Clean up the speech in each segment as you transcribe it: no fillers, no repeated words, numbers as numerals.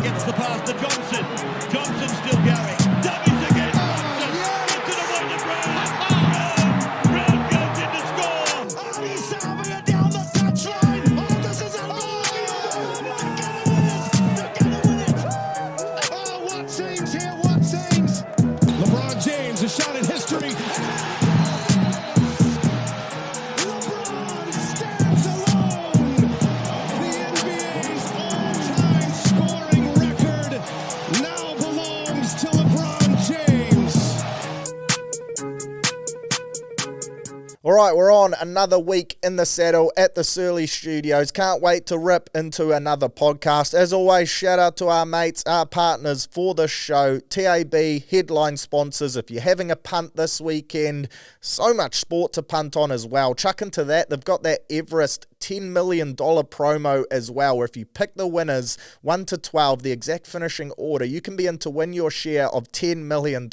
Gets the pass to Johnson. Johnson still going. Dummies again. Johnson into the weighted round. Brown goes in to score. Ali Salvia down the touchline. Oh, this is unbelievable. They're gonna win it. Oh, what scenes here, what scenes. LeBron James, a shot at history. LeBron stands alone. The NBA's all-time scoring record now belongs to LeBron James. All right, we're on another week in the saddle at the Surly Studios. Can't wait to rip into another podcast. As always, shout out to our mates, our partners for the show, TAB, headline sponsors. If you're having a punt this weekend, so much sport to punt on as well. Chuck into that. They've got that Everest $10 million promo as well, where if you pick the winners 1 to 12, the exact finishing order, you can be in to win your share of $10 million.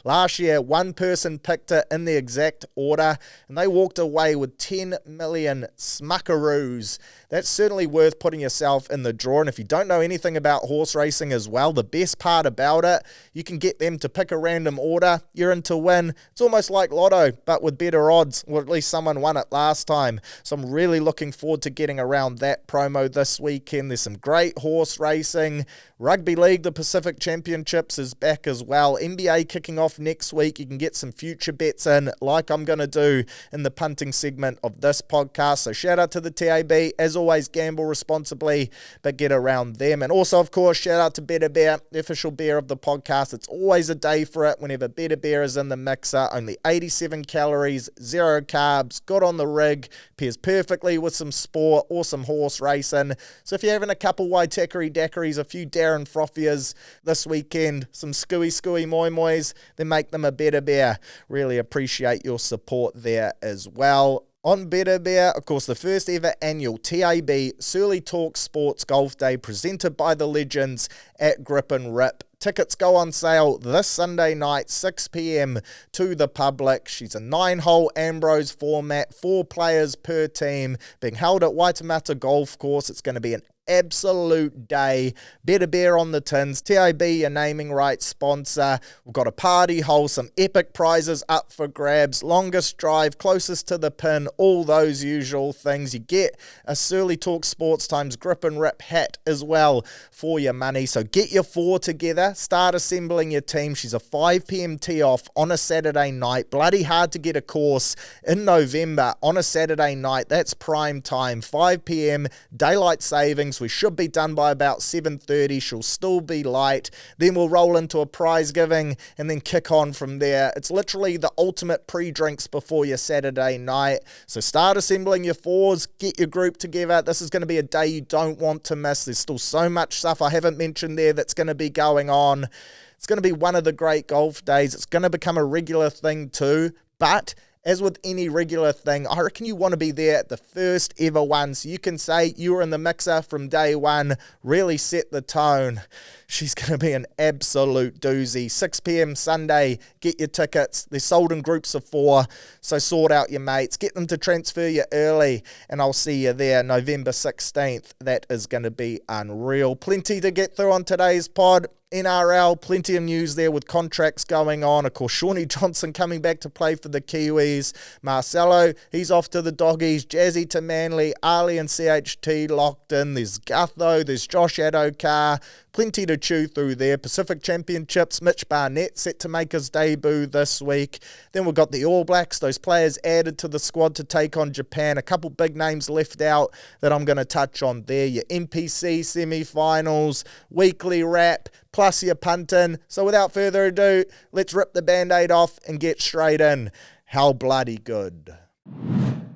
Last year, one person picked it in the exact order, and they walked away with 10 million smuckaroos. That's certainly worth putting yourself in the draw. And if you don't know anything about horse racing as well, the best part about it, you can get them to pick a random order. You're in to win. It's almost like Lotto, but with better odds, or at least someone won it last time. So I'm really looking forward to getting around that promo this weekend. There's some great horse racing. Rugby League, the Pacific Championships is back as well. NBA kicking off next week. You can get some future bets in, like I'm going to do in the punting segment of this podcast. So shout out to the TAB. As always, gamble responsibly, but get around them. And also, of course, shout out to Better Beer, the official beer of the podcast. It's always a day for it whenever Better Beer is in the mixer. Only 87 calories, 0 carbs, good on the rig, pairs perfectly with some sport or some horse racing. So if you're having a couple Waitakere daiquiris, a few Darren Frothias this weekend, some scooey moi mois, then make them a Better Beer. Really appreciate your support there as well. On Better Beer, of course, the first ever annual TAB Surly Talk Sports Golf Day presented by the legends at Grip and Rip. Tickets go on sale this Sunday night, 6 p.m. to the public. She's a 9-hole Ambrose format, 4 players per team, being held at Waitemata Golf Course. It's going to be an absolute day. Better Beer on the tins. TAB, your naming rights sponsor. We've got a party hole, some epic prizes up for grabs. Longest drive, closest to the pin, all those usual things. You get a Surly Talk Sports Times Grip and Rip hat as well for your money. So get your 4 together. Start assembling your team. She's a 5 p.m. tee off on a Saturday night. Bloody hard to get a course in November on a Saturday night. That's prime time. 5 p.m. daylight savings. We should be done by about 7:30. She'll still be light. Then we'll roll into a prize giving and then kick on from there. It's literally the ultimate pre-drinks before your Saturday night. So start assembling your 4s. Get your group together. This is going to be a day you don't want to miss. There's still so much stuff I haven't mentioned there that's going to be going on. It's going to be one of the great golf days. It's going to become a regular thing too. But as with any regular thing, I reckon you want to be there at the first ever one, so you can say you were in the mixer from day one, really set the tone. She's going to be an absolute doozy. 6 p.m. Sunday, get your tickets. They're sold in groups of 4, so sort out your mates. Get them to transfer you early, and I'll see you there November 16th. That is going to be unreal. Plenty to get through on today's pod. NRL, plenty of news there with contracts going on. Of course, Shaun Johnson coming back to play for the Kiwis. Marcelo, he's off to the Doggies. Jazzy to Manly. Ali and CHT locked in. There's Gutho. There's Josh Adokar. Plenty to chew through there. Pacific Championships, Mitch Barnett set to make his debut this week. Then we've got the All Blacks, those players added to the squad to take on Japan. A couple big names left out that I'm going to touch on there. Your NPC semi-finals, weekly wrap, plus your punting. So without further ado, let's rip the Band-Aid off and get straight in. How bloody good.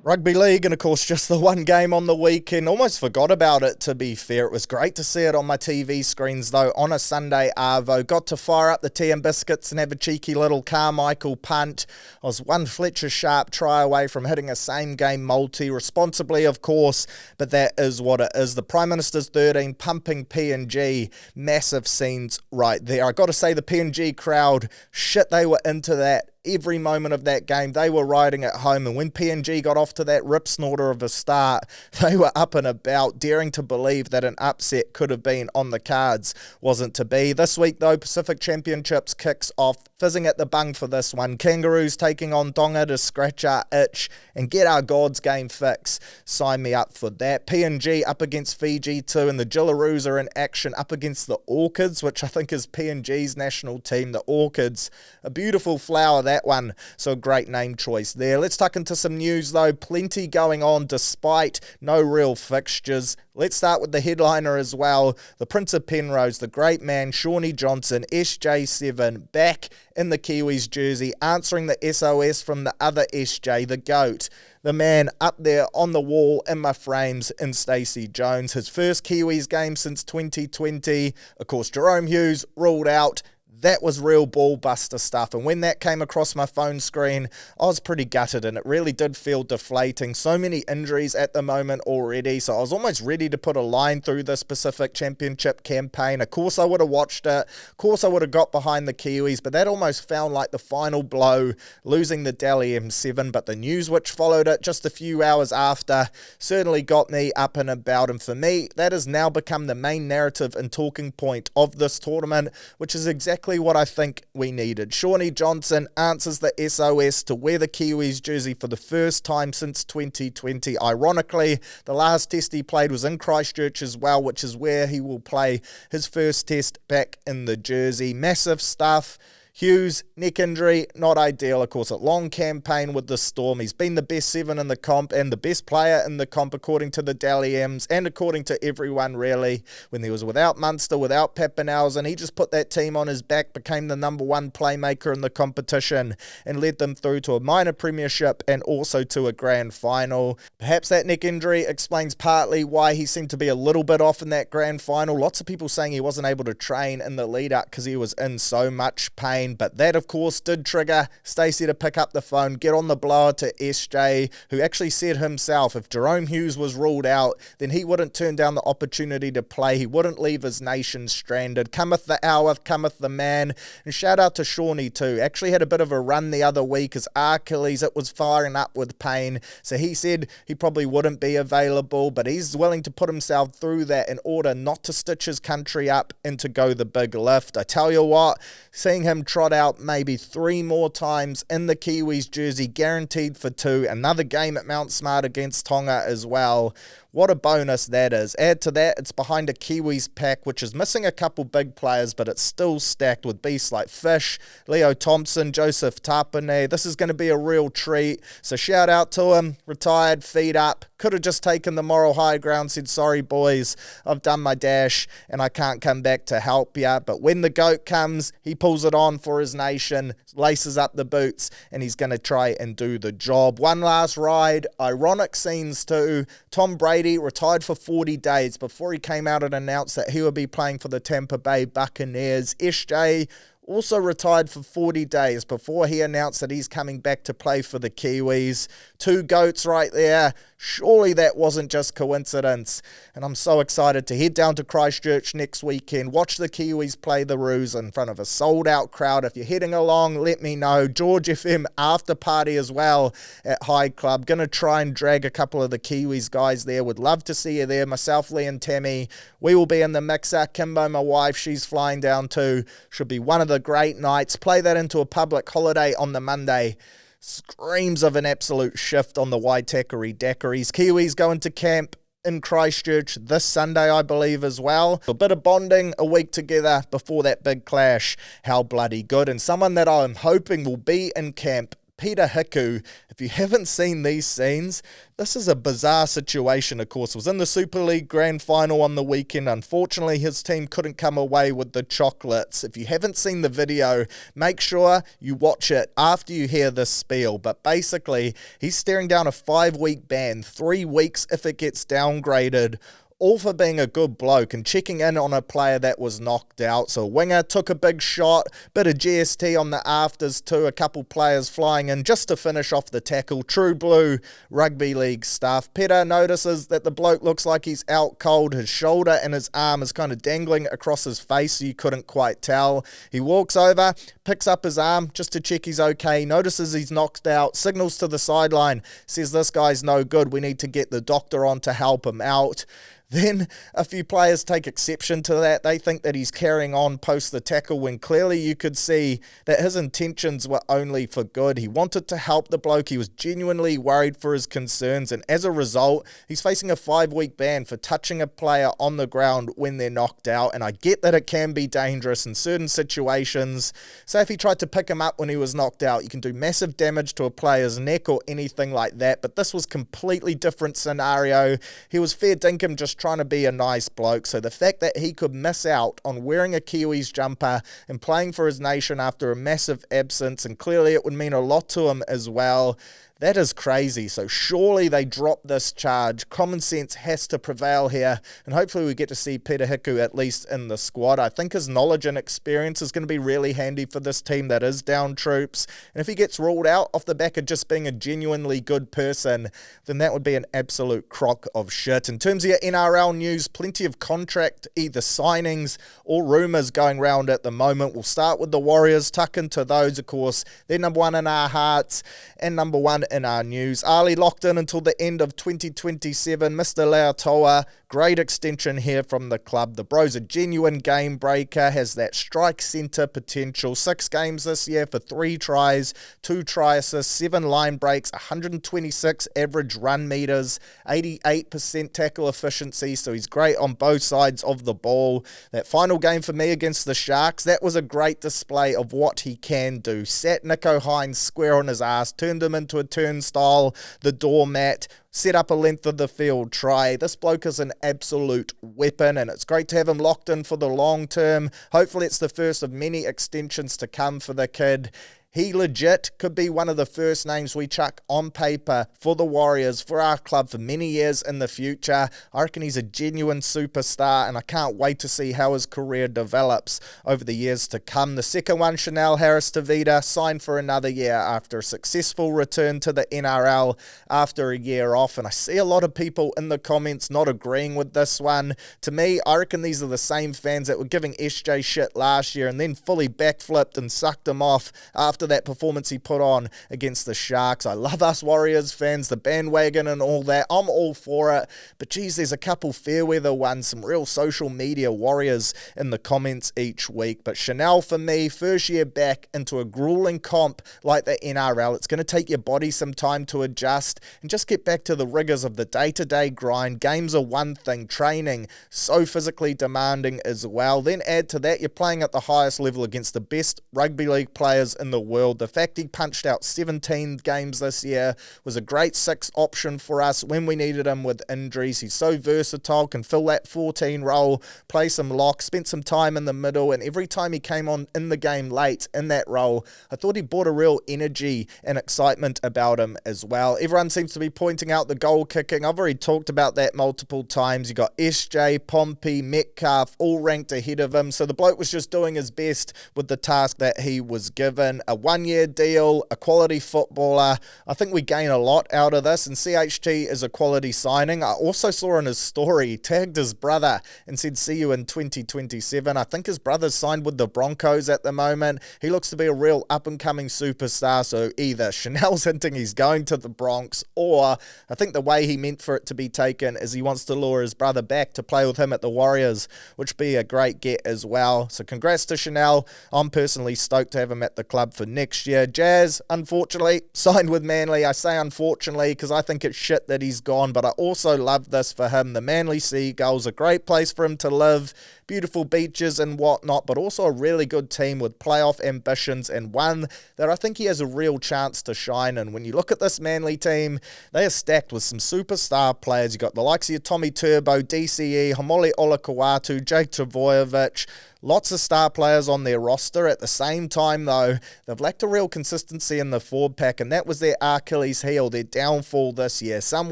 Rugby League, and of course just the one game on the weekend. Almost forgot about it, to be fair. It was great to see it on my TV screens though on a Sunday arvo. Got to fire up the tea and biscuits and have a cheeky little Carmichael punt. I was one Fletcher Sharp try away from hitting a same game multi, responsibly of course, but that is what it is. The Prime Minister's 13 pumping PNG. Massive scenes right there. I got to say the PNG crowd, shit, they were into that every moment of that game. They were riding at home, and when PNG got off to that rip snorter of a start, they were up and about, daring to believe that an upset could have been on the cards. Wasn't to be. This week, though, Pacific Championships kicks off, fizzing at the bung for this one. Kangaroos taking on Tonga to scratch our itch and get our God's game fix. Sign me up for that. PNG up against Fiji too, and the Jillaroos are in action up against the Orchids, which I think is PNG's national team. The Orchids, a beautiful flower, that one, so a great name choice there. Let's tuck into some news though. Plenty going on despite no real fixtures. Let's start with the headliner as well. The Prince of Penrose, the great man, Shaun Johnson, SJ7, back in the Kiwis jersey, answering the SOS from the other SJ, the GOAT. The man up there on the wall in my frames in Stacey Jones. His first Kiwis game since 2020. Of course, Jerome Hughes ruled out. That was real ball buster stuff, and when that came across my phone screen, I was pretty gutted, and it really did feel deflating. So many injuries at the moment already, so I was almost ready to put a line through this Pacific Championship campaign. Of course I would have watched it, of course I would have got behind the Kiwis, but that almost felt like the final blow, losing the Dally M7, but the news which followed it just a few hours after certainly got me up and about, and for me, that has now become the main narrative and talking point of this tournament, which is exactly what I think we needed. Shaun Johnson answers the SOS to wear the Kiwis jersey for the first time since 2020. Ironically, the last test he played was in Christchurch as well, which is where he will play his first test back in the jersey. Massive stuff. Hughes, neck injury, not ideal. Of course, a long campaign with the Storm. He's been the best 7 in the comp and the best player in the comp according to the Dally M's and according to everyone really. When he was without Munster, without Pappenhausen, he just put that team on his back, became the number 1 playmaker in the competition and led them through to a minor premiership and also to a grand final. Perhaps that neck injury explains partly why he seemed to be a little bit off in that grand final. Lots of people saying he wasn't able to train in the lead up because he was in so much pain. But that, of course, did trigger Stacey to pick up the phone, get on the blower to SJ, who actually said himself if Jerome Hughes was ruled out, then he wouldn't turn down the opportunity to play. He wouldn't leave his nation stranded. Cometh the hour, cometh the man. And shout out to Shawnee too. Actually had a bit of a run the other week. His Achilles, it was firing up with pain. So he said he probably wouldn't be available, but he's willing to put himself through that in order not to stitch his country up and to go the big lift. I tell you what, seeing him trot out maybe 3 more times in the Kiwis jersey, guaranteed for 2. Another game at Mount Smart against Tonga as well. What a bonus that is. Add to that, it's behind a Kiwis pack, which is missing a couple big players, but it's still stacked with beasts like Fish, Leo Thompson, Joseph Tapane. This is going to be a real treat. So shout out to him. Retired, feet up. Could have just taken the moral high ground, said, sorry boys, I've done my dash and I can't come back to help ya. But when the GOAT comes, he pulls it on for his nation, laces up the boots, and he's going to try and do the job. One last ride. Ironic scenes too. Tom Brady retired for 40 days before he came out and announced that he would be playing for the Tampa Bay Buccaneers. SJ also retired for 40 days before he announced that he's coming back to play for the Kiwis. 2 GOATs right there. Surely that wasn't just coincidence. And I'm so excited to head down to Christchurch next weekend, watch the Kiwis play the Roos in front of a sold-out crowd. If you're heading along, let me know. George FM after party as well at High Club. Going to try and drag a couple of the Kiwis guys there. Would love to see you there. Myself, Lee and Tammy, we will be in the mixer. Kimbo, my wife, she's flying down too. Should be one of the great nights. Play that into a public holiday on the Monday. Screams of an absolute shift on the Waitakere daiquiris. Kiwis go into camp in Christchurch this Sunday, I believe, as well. A bit of bonding, a week together before that big clash. How bloody good. And someone that I'm hoping will be in camp, Peter Hiku. If you haven't seen these scenes, this is a bizarre situation, of course. It was in the Super League Grand Final on the weekend. Unfortunately, his team couldn't come away with the chocolates. If you haven't seen the video, make sure you watch it after you hear this spiel. But basically, he's staring down a 5-week ban, 3 weeks if it gets downgraded, all for being a good bloke and checking in on a player that was knocked out. So a winger took a big shot, bit of GST on the afters too, a couple players flying in just to finish off the tackle. True blue rugby league stuff. Peter notices that the bloke looks like he's out cold. His shoulder and his arm is kind of dangling across his face, so you couldn't quite tell. He walks over, picks up his arm just to check he's okay, notices he's knocked out, signals to the sideline, says this guy's no good, we need to get the doctor on to help him out. Then a few players take exception to that. They think that he's carrying on post the tackle when clearly you could see that his intentions were only for good. He wanted to help the bloke. He was genuinely worried for his concerns, and as a result, he's facing a 5-week ban for touching a player on the ground when they're knocked out. And I get that it can be dangerous in certain situations. Say if he tried to pick him up when he was knocked out, you can do massive damage to a player's neck or anything like that, but this was completely different scenario. He was fair dinkum, just trying to be a nice bloke. So the fact that he could miss out on wearing a Kiwis jumper and playing for his nation after a massive absence, and clearly it would mean a lot to him as well, that is crazy. So surely they drop this charge. Common sense has to prevail here, and hopefully we get to see Peter Hiku at least in the squad. I think his knowledge and experience is going to be really handy for this team that is down troops, and if he gets ruled out off the back of just being a genuinely good person, then that would be an absolute crock of shit. In terms of your NRL news, plenty of contract either signings or rumours going round at the moment. We'll start with the Warriors, tuck into those, of course. They're number one in our hearts and number one in our news. Ali locked in until the end of 2027. Mr. Lautoa, great extension here from the club. The bro's a genuine game breaker, has that strike centre potential. 6 games this year for 3 tries, 2 try assists, 7 line breaks, 126 average run meters, 88% tackle efficiency, so he's great on both sides of the ball. That final game for me against the Sharks, that was a great display of what he can do. Sat Nico Hines square on his ass, turned him into a turnstile, the doormat, set up a length of the field try. This bloke is an absolute weapon, and it's great to have him locked in for the long term. Hopefully it's the first of many extensions to come for the kid. He legit could be one of the first names we chuck on paper for the Warriors, for our club, for many years in the future. I reckon he's a genuine superstar, and I can't wait to see how his career develops over the years to come. The second one, Chanel Harris-Tavita, signed for another year after a successful return to the NRL after a year off, and I see a lot of people in the comments not agreeing with this one. To me, I reckon these are the same fans that were giving SJ shit last year and then fully backflipped and sucked him off after that performance he put on against the Sharks. I love us Warriors fans, the bandwagon and all that. I'm all for it. But geez, there's a couple fair weather ones, some real social media warriors in the comments each week. But Chanel, for me, first year back into a grueling comp like the NRL. It's going to take your body some time to adjust and just get back to the rigors of the day-to-day grind. Games are one thing, training so physically demanding as well. Then add to that, you're playing at the highest level against the best rugby league players in the world. The fact he punched out 17 games this year was a great 6 option for us when we needed him with injuries. He's so versatile, can fill that 14 role, play some lock, spent some time in the middle, and every time he came on in the game late in that role, I thought he brought a real energy and excitement about him as well. Everyone seems to be pointing out the goal kicking. I've already talked about that multiple times. You got SJ, Pompey, Metcalf, all ranked ahead of him, so the bloke was just doing his best with the task that he was given. A 1-year deal, a quality footballer. I think we gain a lot out of this, and CHT is a quality signing. I also saw in his story, he tagged his brother and said, see you in 2027. I think his brother's signed with the Broncos at the moment. He looks to be a real up-and-coming superstar, so either Chanel's hinting he's going to the Bronx, or I think the way he meant for it to be taken is he wants to lure his brother back to play with him at the Warriors, which would be a great get as well. So congrats to Chanel. I'm personally stoked to have him at the club for next year. Jazz, unfortunately, signed with Manly. I say unfortunately because I think it's shit that he's gone, but I also love this for him. The Manly Seagulls, a great place for him to live, beautiful beaches and whatnot, but also a really good team with playoff ambitions, and one that I think he has a real chance to shine in. When you look at this Manly team, they are stacked with some superstar players. You got the likes of your Tommy Turbo, DCE, Hamole Olakawatu, Jake Travojevic, Lots of star players on their roster. At the same time, though, they've lacked a real consistency in the forward pack, and that was their Achilles heel, their downfall this year. Some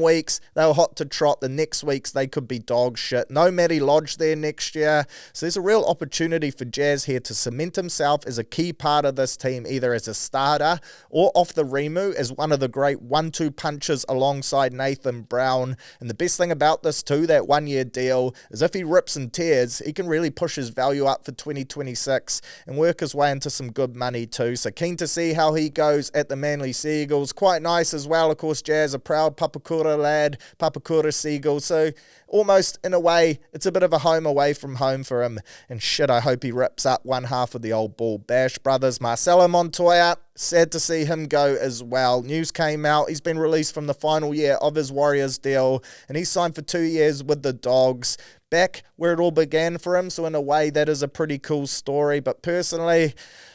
weeks they were hot to trot, the next weeks they could be dog shit. No Matty Lodge there next year, so there's a real opportunity for Jazz here to cement himself as a key part of this team, either as a starter or off the Remu as one of the great 1-2 punchers alongside Nathan Brown. And the best thing about this too, that one-year deal, is if he rips and tears, he can really push his value up for 2026 and work his way into some good money too. So keen to see how he goes at the Manly Seagulls. Quite nice as well, of course. Jazz, a proud Papakura lad, Papakura Seagull, so almost in a way it's a bit of a home away from home for him. And shit, I hope he rips up one half of the old Ball Bash brothers. Marcelo Montoya, sad to see him go as well. News came out, he's been released from the final year of his Warriors deal, and he's signed for 2 years with the Dogs. Back where it all began for him, so in a way that is a pretty cool story. But personally,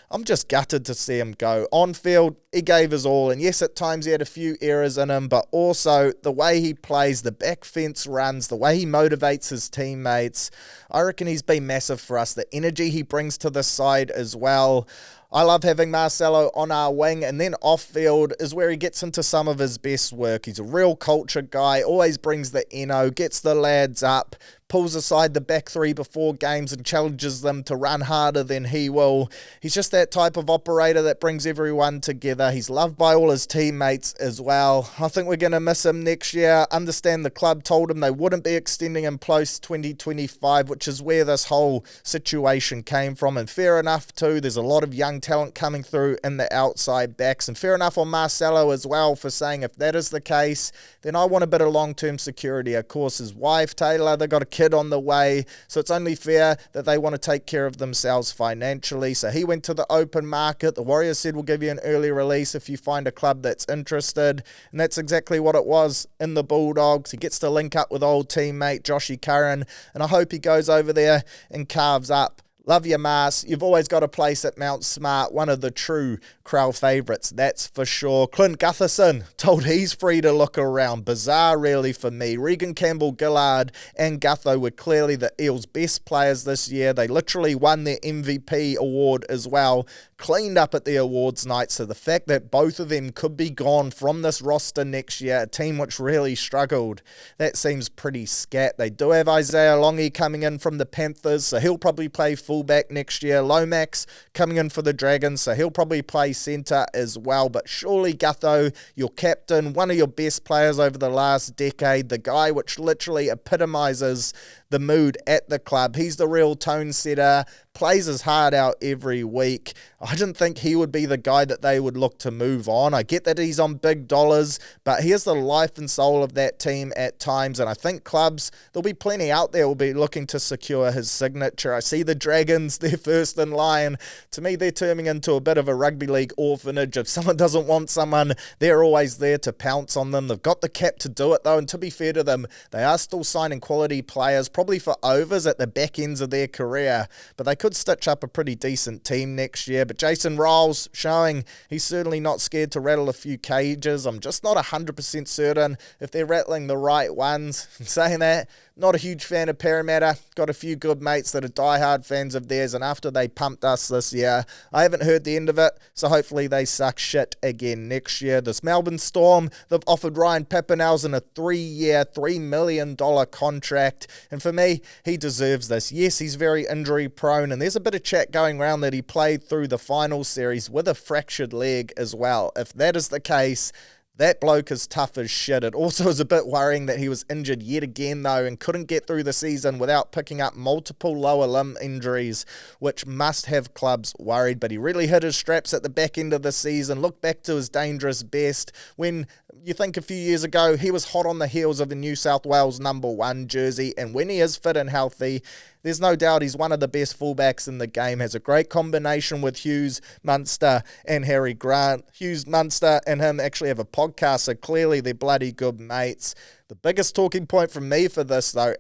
I'm just gutted to see him go. On field, he gave his all, and yes, at times he had a few errors in him, but also the way he plays, the back fence runs, the way he motivates his teammates, I reckon he's been massive for us. The energy he brings to the side as well. I love having Marcelo on our wing, and then off-field is where he gets into some of his best work. He's a real culture guy, always brings the eno, gets the lads up, pulls aside the back three before games and challenges them to run harder than he will. He's just that type of operator that brings everyone together. He's loved by all his teammates as well. I think we're going to miss him next year. Understand the club told him they wouldn't be extending him post 2025, which is where this whole situation came from. And fair enough too, there's a lot of young talent coming through in the outside backs. And fair enough on Marcelo as well for saying if that is the case, then I want a bit of long-term security. Of course, his wife, Taylor, they got a kid on the way, so it's only fair that they want to take care of themselves financially. So he went to the open market. The Warriors said we'll give you an early release if you find a club that's interested, and that's exactly what it was in the Bulldogs. He gets to link up with old teammate Joshy Curran, and I hope he goes over there and carves up. Love you, Mars. You've always got a place at Mount Smart, one of the true Crow favourites, that's for sure. Clint Gutherson told he's free to look around. Bizarre, really, for me. Regan Campbell-Gillard and Gutho were clearly the Eels' best players this year. They literally won their MVP award as well. Cleaned up at the awards night, so the fact that both of them could be gone from this roster next year, a team which really struggled, that seems pretty scat. They do have Isaiah Longy coming in from the Panthers, so he'll probably play fullback next year. Lomax coming in for the Dragons, so he'll probably play centre as well. But surely Gutho, your captain, one of your best players over the last decade, the guy which literally epitomises the mood at the club. He's the real tone setter, plays his heart out every week. I didn't think he would be the guy that they would look to move on. I get that he's on big dollars, but he's the life and soul of that team at times, and I think clubs, there'll be plenty out there will be looking to secure his signature. I see the Dragons, they're first in line. To me, they're turning into a bit of a rugby league orphanage. If someone doesn't want someone, they're always there to pounce on them. They've got the cap to do it though, and to be fair to them, they are still signing quality players, probably for overs at the back ends of their career, but they could stitch up a pretty decent team next year. But Jason Riles showing he's certainly not scared to rattle a few cages. I'm just not 100% certain if they're rattling the right ones. Saying that, not a huge fan of Parramatta. Got a few good mates that are diehard fans of theirs, and after they pumped us this year, I haven't heard the end of it, so hopefully they suck shit again next year. This Melbourne Storm, they've offered Ryan Papenhuyzen a 3-year, $3 million contract, and for me, he deserves this. Yes, he's very injury prone, and there's a bit of chat going around that he played through the final series with a fractured leg as well. If that is the case, that bloke is tough as shit. It also is a bit worrying that he was injured yet again though and couldn't get through the season without picking up multiple lower limb injuries, which must have clubs worried. But he really hit his straps at the back end of the season. Look back to his dangerous best when you think a few years ago he was hot on the heels of the New South Wales #1 jersey, and when he is fit and healthy, there's no doubt he's one of the best fullbacks in the game. Has a great combination with Hughes, Munster, and Harry Grant. Hughes, Munster, and him actually have a podcast, so clearly they're bloody good mates. The biggest talking point from me for this, though,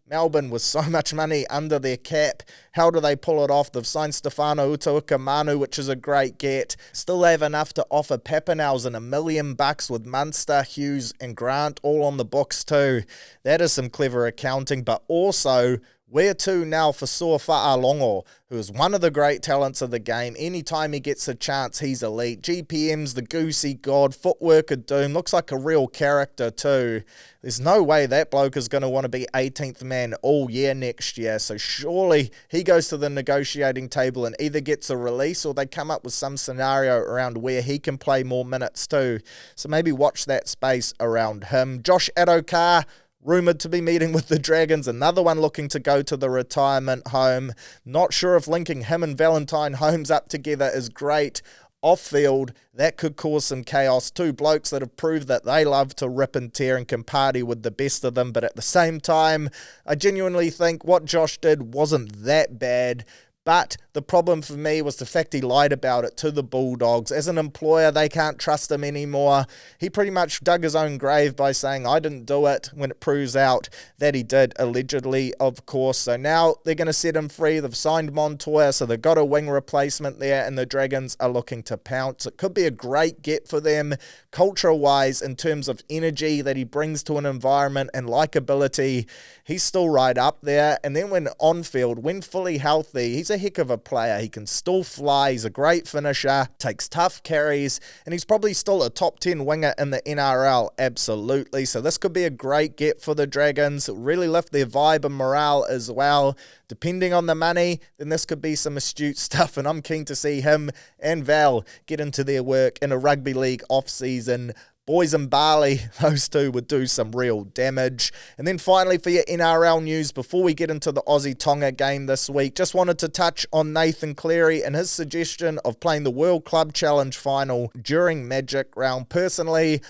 Melbourne with so much money under their cap. How do they pull it off? They've signed Stefano Utoikamanu, which is a great get. Still have enough to offer Papenhuyzen $1 million with Munster, Hughes, and Grant all on the books too. That is some clever accounting, but also, Where to now for Soafa'alongo, who is one of the great talents of the game. Anytime he gets a chance, he's elite. GPM's the goosey god, footwork of doom, looks like a real character too. There's no way that bloke is going to want to be 18th man all year next year, so surely he goes to the negotiating table and either gets a release or they come up with some scenario around where he can play more minutes too. So maybe watch that space around him. Josh Adokar, rumoured to be meeting with the Dragons, another one looking to go to the retirement home. Not sure if linking him and Valentine Holmes up together is great. Off-field, that could cause some chaos. Two blokes that have proved that they love to rip and tear and can party with the best of them, but at the same time, I genuinely think what Josh did wasn't that bad. But the problem for me was the fact he lied about it to the Bulldogs. As an employer, they can't trust him anymore. He pretty much dug his own grave by saying, I didn't do it, when it proves out that he did, allegedly, of course. So now they're going to set him free. They've signed Montoya, so they've got a wing replacement there, and the Dragons are looking to pounce. It could be a great get for them, culture-wise, in terms of energy that he brings to an environment and likability. He's still right up there. And then when on-field, when fully healthy, he's a heck of a player. He can still fly. He's a great finisher, takes tough carries, and he's probably still a top 10 winger in the NRL, absolutely. So this could be a great get for the Dragons. It'll really lift their vibe and morale as well. Depending on the money, then this could be some astute stuff, and I'm keen to see him and Val get into their work in a rugby league off-season. Boys and Barley, those two would do some real damage. And then finally for your NRL news, before we get into the Aussie-Tonga game this week, just wanted to touch on Nathan Cleary and his suggestion of playing the World Club Challenge final during Magic Round. Personally,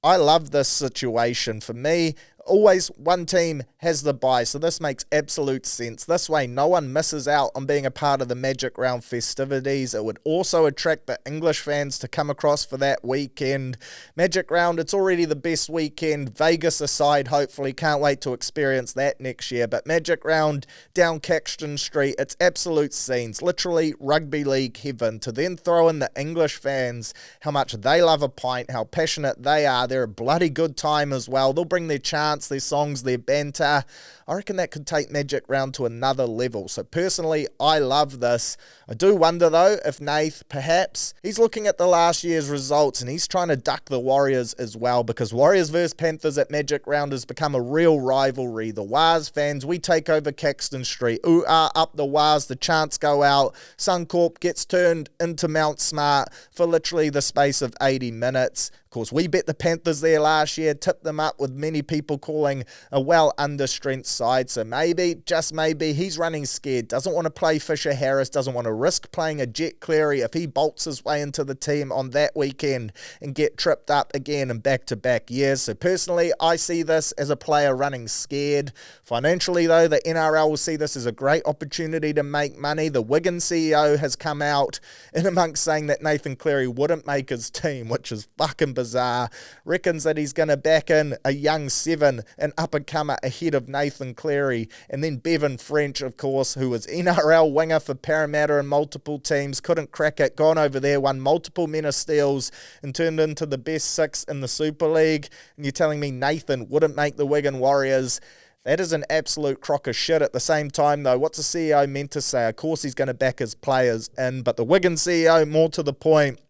I love this situation. For me, always one team has the bye, so this makes absolute sense. This way, no one misses out on being a part of the Magic Round festivities. It would also attract the English fans to come across for that weekend. Magic Round, it's already the best weekend. Vegas aside, hopefully. Can't wait to experience that next year. But Magic Round down Caxton Street, it's absolute scenes. Literally rugby league heaven. To then throw in the English fans, how much they love a pint, how passionate they are. They're a bloody good time as well. They'll bring their chants, their songs, their banter. I reckon that could take Magic Round to another level. So personally, I love this. I do wonder though if Nath, perhaps, he's looking at the last year's results and he's trying to duck the Warriors as well, because Warriors versus Panthers at Magic Round has become a real rivalry. The Wars fans, we take over Caxton Street. Ooh, up the Wars, the chants go out. Suncorp gets turned into Mount Smart for literally the space of 80 minutes. Of course, we bet the Panthers there last year, tipped them up with many people calling a well under-strength side. So maybe, just maybe, he's running scared, doesn't want to play Fisher Harris, doesn't want to risk playing a Jet Cleary if he bolts his way into the team on that weekend and get tripped up again in back-to-back years. So personally, I see this as a player running scared. Financially though, the NRL will see this as a great opportunity to make money. The Wigan CEO has come out in amongst saying that Nathan Cleary wouldn't make his team, which is fucking bizarre. Reckons that he's going to back in a young seven, an up-and-comer ahead of Nathan Cleary. And then Bevan French, of course, who was NRL winger for Parramatta and multiple teams, couldn't crack it, gone over there, won multiple men of steals and turned into the best six in the Super League. And you're telling me Nathan wouldn't make the Wigan Warriors? That is an absolute crock of shit. At the same time, though, what's the CEO meant to say? Of course he's going to back his players in, but the Wigan CEO, more to the point,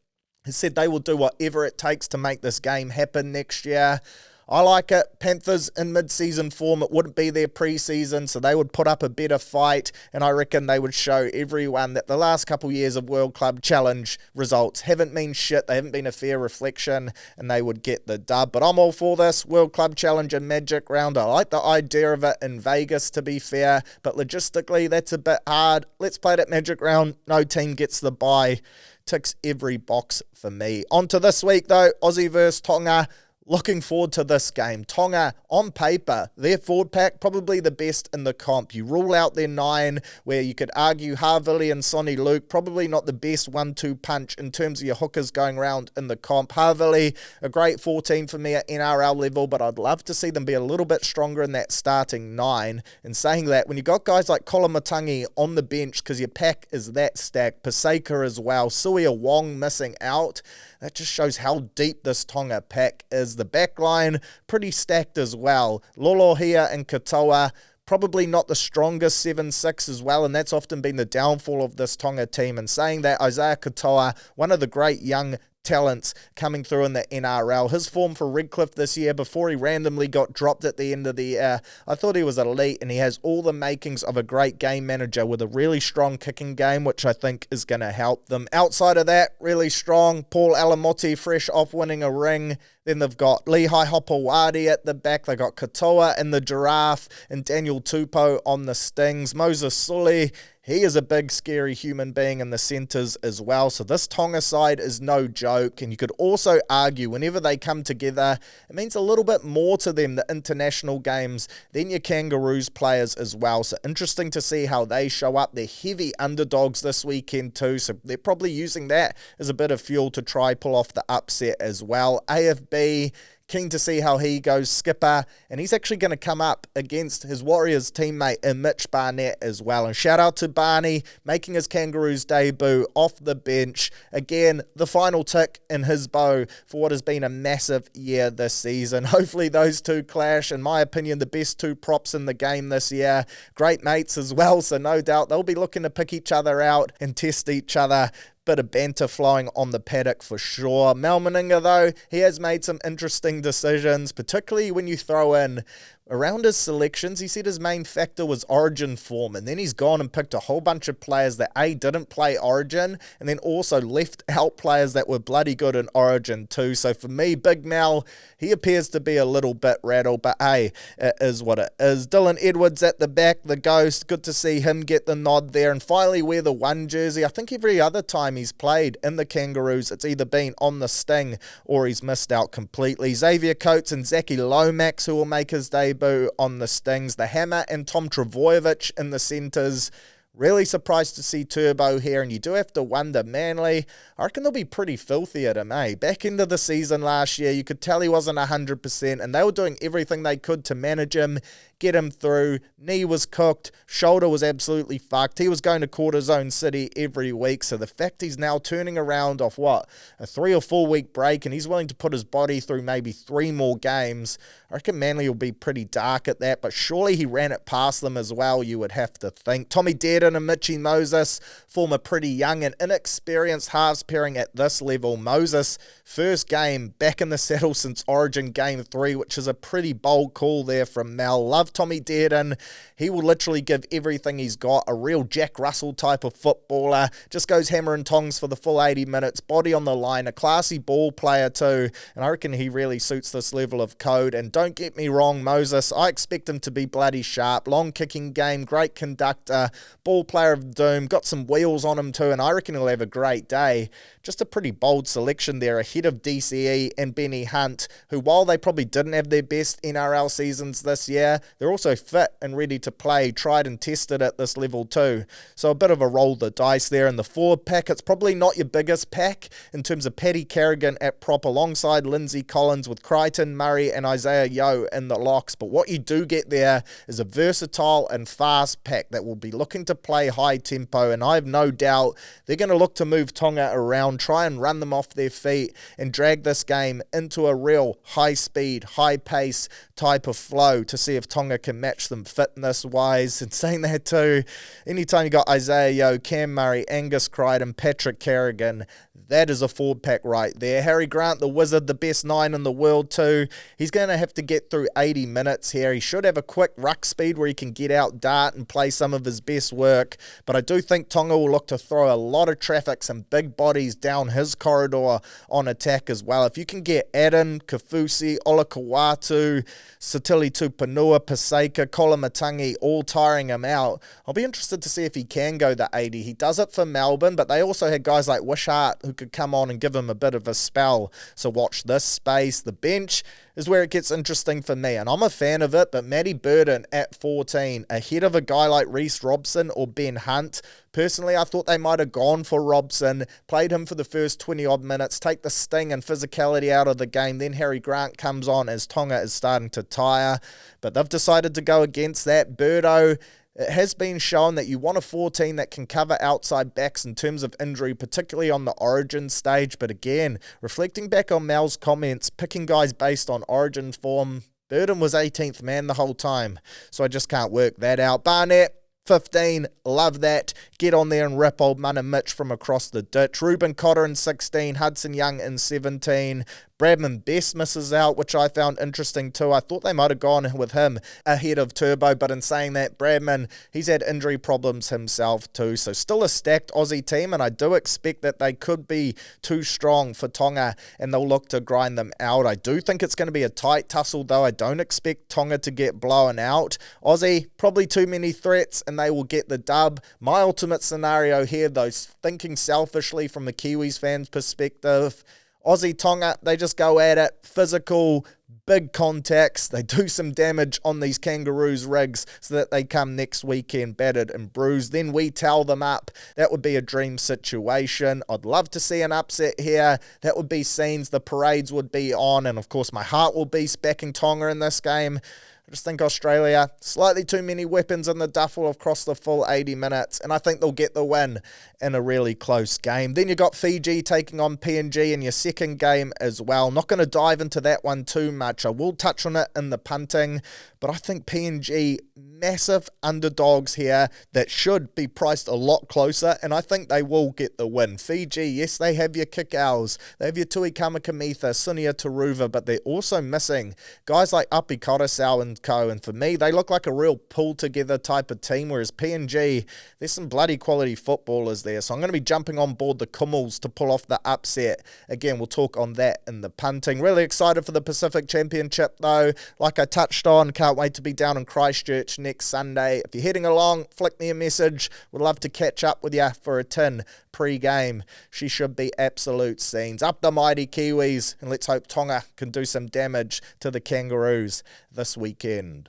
has said they will do whatever it takes to make this game happen next year. I like it. Panthers in mid-season form, it wouldn't be their pre-season, so they would put up a better fight, and I reckon they would show everyone that the last couple years of World Club Challenge results haven't been shit, they haven't been a fair reflection, and they would get the dub. But I'm all for this, World Club Challenge and Magic Round. I like the idea of it in Vegas, to be fair, but logistically, that's a bit hard. Let's play it at Magic Round. No team gets the bye. Ticks every box for me. On to this week, though, Aussie versus Tonga. Looking forward to this game. Tonga, on paper, their forward pack, probably the best in the comp. You rule out their 9, where you could argue Harvili and Sonny Luke, probably not the best 1-2 punch in terms of your hookers going around in the comp. Harvili, a great 14 for me at NRL level, but I'd love to see them be a little bit stronger in that starting 9. And saying that, when you got guys like Kolomatangi on the bench, because your pack is that stacked, Paseka as well, Suia Wong missing out, that just shows how deep this Tonga pack is. The back line, pretty stacked as well. Lolohea and Katoa, probably not the strongest 7-6 as well, and that's often been the downfall of this Tonga team. And saying that, Isaiah Katoa, one of the great young talents coming through in the NRL. His form for Redcliffe this year, before he randomly got dropped at the end of the year, I thought he was elite, and he has all the makings of a great game manager with a really strong kicking game, which I think is going to help them. Outside of that, really strong, Paul Alamotti fresh off winning a ring. Then they've got Lehigh Hopewadi at the back. They got Katoa in the Giraffe and Daniel Tupou on the Stings. Moses Sully, he is a big, scary human being in the centres as well. So this Tonga side is no joke. And you could also argue whenever they come together, it means a little bit more to them, the international games, than your Kangaroos players as well. So interesting to see how they show up. They're heavy underdogs this weekend too. So they're probably using that as a bit of fuel to try pull off the upset as well. AFB, keen to see how he goes, skipper, and he's actually going to come up against his Warriors teammate Mitch Barnett as well. And shout out to Barney, making his Kangaroos debut off the bench. Again, the final tick in his bow for what has been a massive year this season. Hopefully those two clash. In my opinion, the best two props in the game this year. Great mates as well, so no doubt they'll be looking to pick each other out and test each other. Bit of banter flying on the paddock for sure. Mal Meninga, though, he has made some interesting decisions, particularly when you throw in around his selections. He said his main factor was Origin form, and then he's gone and picked a whole bunch of players that didn't play Origin, and then also left out players that were bloody good in Origin too. So for me, Big Mal, he appears to be a little bit rattled, but hey, it is what it is. Dylan Edwards at the back, the ghost, good to see him get the nod there, and finally wear the 1 jersey. I think every other time he's played in the Kangaroos, it's either been on the Sting or he's missed out completely. Xavier Coates and Zachy Lomax, who will make his debut on the Stings. The Hammer and Tom Trbojevic in the centres. Really surprised to see Turbo here, and you do have to wonder, Manly, I reckon they'll be pretty filthy at him, eh? Back into the season last year, you could tell he wasn't 100%, and they were doing everything they could to manage him, get him through. Knee was cooked, shoulder was absolutely fucked. He was going to Cortisone City every week, so the fact he's now turning around off, a 3 or 4 week break, and he's willing to put his body through maybe 3 more games, I reckon Manly will be pretty dark at that, but surely he ran it past them as well, you would have to think. Tommy Dearden and Mitchie Moses form a pretty young and inexperienced halves pairing at this level. Moses, first game back in the saddle since Origin Game 3, which is a pretty bold call there from Mel. Love Tommy Dearden. He will literally give everything he's got. A real Jack Russell type of footballer. Just goes hammer and tongs for the full 80 minutes. Body on the line. A classy ball player too. And I reckon he really suits this level of code. And don't get me wrong, Moses, I expect him to be bloody sharp. Long kicking game. Great conductor. Ball player of doom. Got some wheels on him too. And I reckon he'll have a great day. Just a pretty bold selection there ahead of DCE and Benny Hunt, who while they probably didn't have their best NRL seasons this year, they're also fit and ready to play, tried and tested at this level too. So a bit of a roll the dice there in the forward pack. It's probably not your biggest pack in terms of Paddy Carrigan at prop alongside Lindsay Collins with Crichton, Murray and Isaiah Yeo in the locks. But what you do get there is a versatile and fast pack that will be looking to play high tempo, and I have no doubt they're going to look to move Tonga around, try and run them off their feet and drag this game into a real high speed, high pace type of flow to see if Tonga can match them fitness wise. And saying that too, anytime you got Isaiah Yeo, Cam Murray, Angus Crichton, Patrick Carrigan, that is a forward pack right there. Harry Grant, the wizard, the best 9 in the world too. He's going to have to get through 80 minutes here. He should have a quick ruck speed where he can get out, dart and play some of his best work. But I do think Tonga will look to throw a lot of traffic, some big bodies down his corridor on attack as well. If you can get Aden, Kafusi, Olakawatu, Satili Tupanua, Paseka, Kolamatangi all tiring him out, I'll be interested to see if he can go the 80. He does it for Melbourne, but they also had guys like Wishart who could come on and give him a bit of a spell. So watch this space. The bench is where it gets interesting for me, and I'm a fan of it, but Matty Burden at 14, ahead of a guy like Reece Robson or Ben Hunt. Personally, I thought they might have gone for Robson, played him for the first 20-odd minutes, take the sting and physicality out of the game, then Harry Grant comes on as Tonga is starting to tire. But they've decided to go against that. Birdo, it has been shown that you want a 14 that can cover outside backs in terms of injury, particularly on the Origin stage. But again, reflecting back on Mal's comments, picking guys based on Origin form, Burton was 18th man the whole time, so I just can't work that out. Barnett, 15, love that. Get on there and rip old Munna Mitch from across the ditch. Reuben Cotter in 16, Hudson Young in 17. Bradman Best misses out, which I found interesting too. I thought they might have gone with him ahead of Turbo, but in saying that, Bradman, he's had injury problems himself too. So still a stacked Aussie team, and I do expect that they could be too strong for Tonga, and they'll look to grind them out. I do think it's going to be a tight tussle, though. I don't expect Tonga to get blown out. Aussie, probably too many threats, and they will get the dub. My ultimate scenario here, though, thinking selfishly from the Kiwis fans' perspective, Aussie Tonga, they just go at it, physical, big contacts. They do some damage on these Kangaroos' rigs so that they come next weekend battered and bruised. Then we towel them up. That would be a dream situation. I'd love to see an upset here. That would be scenes. The parades would be on, and of course my heart will be backing Tonga in this game. I just think Australia, slightly too many weapons in the duffel across the full 80 minutes, and I think they'll get the win in a really close game. Then you got Fiji taking on PNG in your second game as well. Not going to dive into that one too much. I will touch on it in the punting, but I think PNG, massive underdogs here that should be priced a lot closer, and I think they will get the win. Fiji, yes, they have your Kikau's, they have your Tui Kamakamitha, Sunia Taruva, but they're also missing guys like Api Korosau and co, and for me, they look like a real pull-together type of team, whereas PNG, there's some bloody quality footballers there, so I'm going to be jumping on board the Kummels to pull off the upset. Again, we'll talk on that in the punting. Really excited for the Pacific Championship, though. Like I touched on, can't wait to be down in Christchurch next Sunday. If you're heading along, flick me a message. Would love to catch up with you for a tin pre-game. She should be absolute scenes. Up the mighty Kiwis, and let's hope Tonga can do some damage to the Kangaroos this weekend.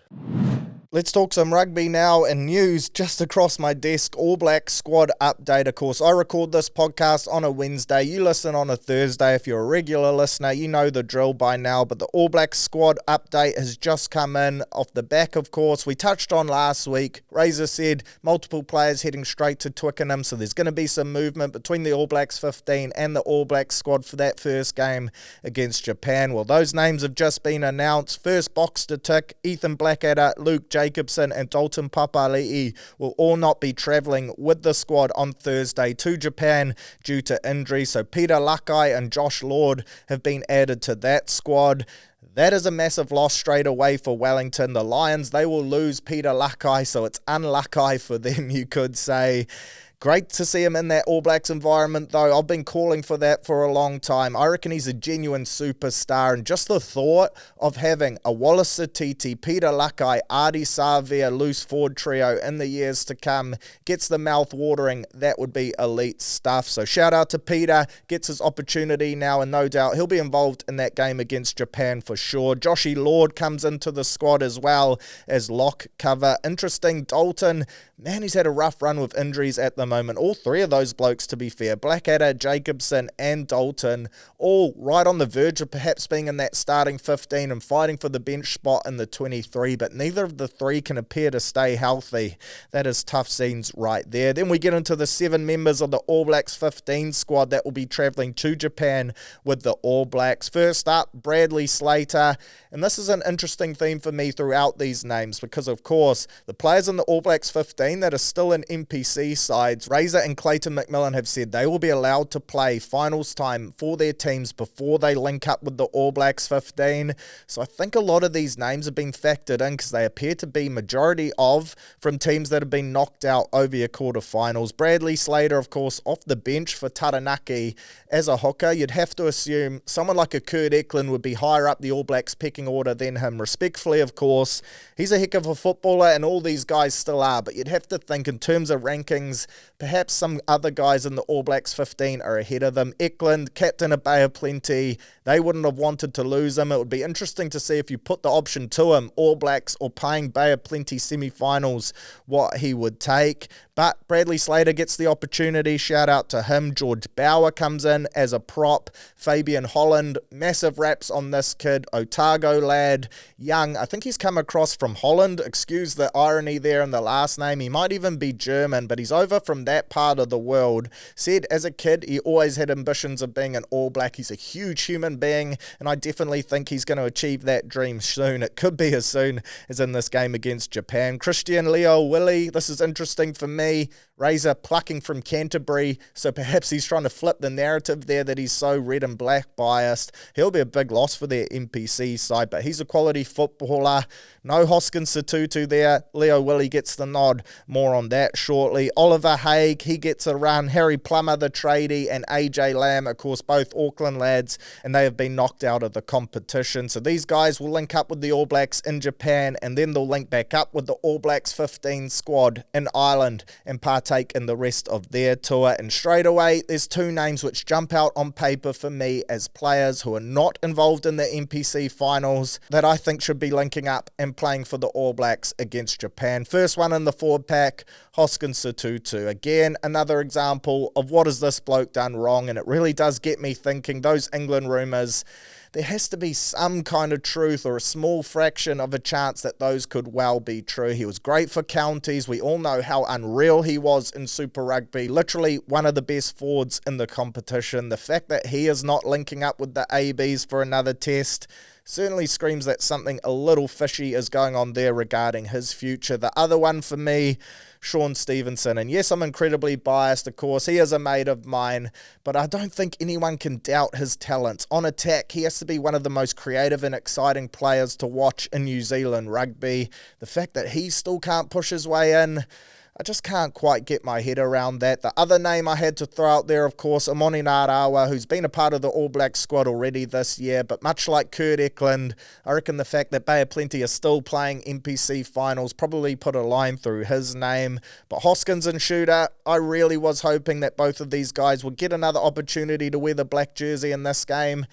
Let's talk some rugby now, and news just across my desk. All Black squad update, of course. I record this podcast on a Wednesday. You listen on a Thursday. If you're a regular listener, you know the drill by now. But the All Black squad update has just come in off the back, of course. We touched on last week. Razor said multiple players heading straight to Twickenham. So there's going to be some movement between the All Blacks 15 and the All Black squad for that first game against Japan. Well, those names have just been announced. First box to tick, Ethan Blackadder, Luke Jacobson and Dalton Papali'i will all not be travelling with the squad on Thursday to Japan due to injury. So Peter Lakai and Josh Lord have been added to that squad. That is a massive loss straight away for Wellington. The Lions, they will lose Peter Lakai, so it's unlucky for them, you could say. Great to see him in that All Blacks environment, though. I've been calling for that for a long time. I reckon he's a genuine superstar, and just the thought of having a Wallace Satiti, Peter Lakai, Ardi Savia loose forward trio in the years to come gets the mouth watering. That would be elite stuff. So shout out to Peter, gets his opportunity now, and no doubt he'll be involved in that game against Japan for sure. Joshy Lord comes into the squad as well as lock cover. Interesting, Dalton, man, he's had a rough run with injuries at the moment. All three of those blokes, to be fair, Blackadder, Jacobson and Dalton, all right on the verge of perhaps being in that starting 15 and fighting for the bench spot in the 23, but neither of the three can appear to stay healthy. That is tough scenes right there. Then we get into the 7 members of the All Blacks 15 squad that will be travelling to Japan with the All Blacks. First up, Bradley Slater, and this is an interesting theme for me throughout these names because, of course, the players in the All Blacks 15 that are still in NPC sides, Razor and Clayton McMillan have said they will be allowed to play finals time for their teams before they link up with the All Blacks 15. So I think a lot of these names have been factored in because they appear to be majority of from teams that have been knocked out over your quarterfinals. Bradley Slater, of course, off the bench for Taranaki as a hooker. You'd have to assume someone like a Kurt Eklund would be higher up the All Blacks pecking order than him. Respectfully, of course, he's a heck of a footballer and all these guys still are, but you'd have to think in terms of rankings, perhaps some other guys in the All Blacks 15 are ahead of them. Eklund, captain of Bay of Plenty, they wouldn't have wanted to lose him. It would be interesting to see if you put the option to him, All Blacks or playing Bay of Plenty semi-finals, what he would take. But Bradley Slater gets the opportunity. Shout out to him. George Bauer comes in as a prop. Fabian Holland, massive raps on this kid. Otago lad, young. I think he's come across from Holland. Excuse the irony there in the last name. He might even be German, but he's over from from that part of the world, said as a kid he always had ambitions of being an All Black. He's a huge human being, and I definitely think he's going to achieve that dream soon. It could be as soon as in this game against Japan. Christian Leo Willie, this is interesting for me. Razor plucking from Canterbury, so perhaps he's trying to flip the narrative there that he's so red and black biased. He'll be a big loss for their NPC side, but he's a quality footballer. No Hoskins Satutu there. Leo Willie gets the nod. More on that shortly. Oliver Haig, he gets a run. Harry Plummer, the tradie, and AJ Lamb, of course, both Auckland lads, and they have been knocked out of the competition. So these guys will link up with the All Blacks in Japan, and then they'll link back up with the All Blacks 15 squad in Ireland and partake in the rest of their tour. And straight away, there's two names which jump out on paper for me as players who are not involved in the NPC finals that I think should be linking up and playing for the All Blacks against Japan. First one in the forward pack, Hoskins Satutu. Again, another example of what has this bloke done wrong, and it really does get me thinking. Those England rumours, there has to be some kind of truth or a small fraction of a chance that those could well be true. He was great for counties. We all know how unreal he was in Super Rugby. Literally one of the best forwards in the competition. The fact that he is not linking up with the ABs for another test certainly screams that something a little fishy is going on there regarding his future. The other one for me, Shaun Stevenson. And yes, I'm incredibly biased, of course. He is a mate of mine, but I don't think anyone can doubt his talents. On attack, he has to be one of the most creative and exciting players to watch in New Zealand rugby. The fact that he still can't push his way in, I just can't quite get my head around that. The other name I had to throw out there, of course, Amoni Narawa, who's been a part of the All Black squad already this year, but much like Kurt Eklund, I reckon the fact that Bay of Plenty are still playing NPC finals probably put a line through his name. But Hoskins and Shooter, I really was hoping that both of these guys would get another opportunity to wear the black jersey in this game.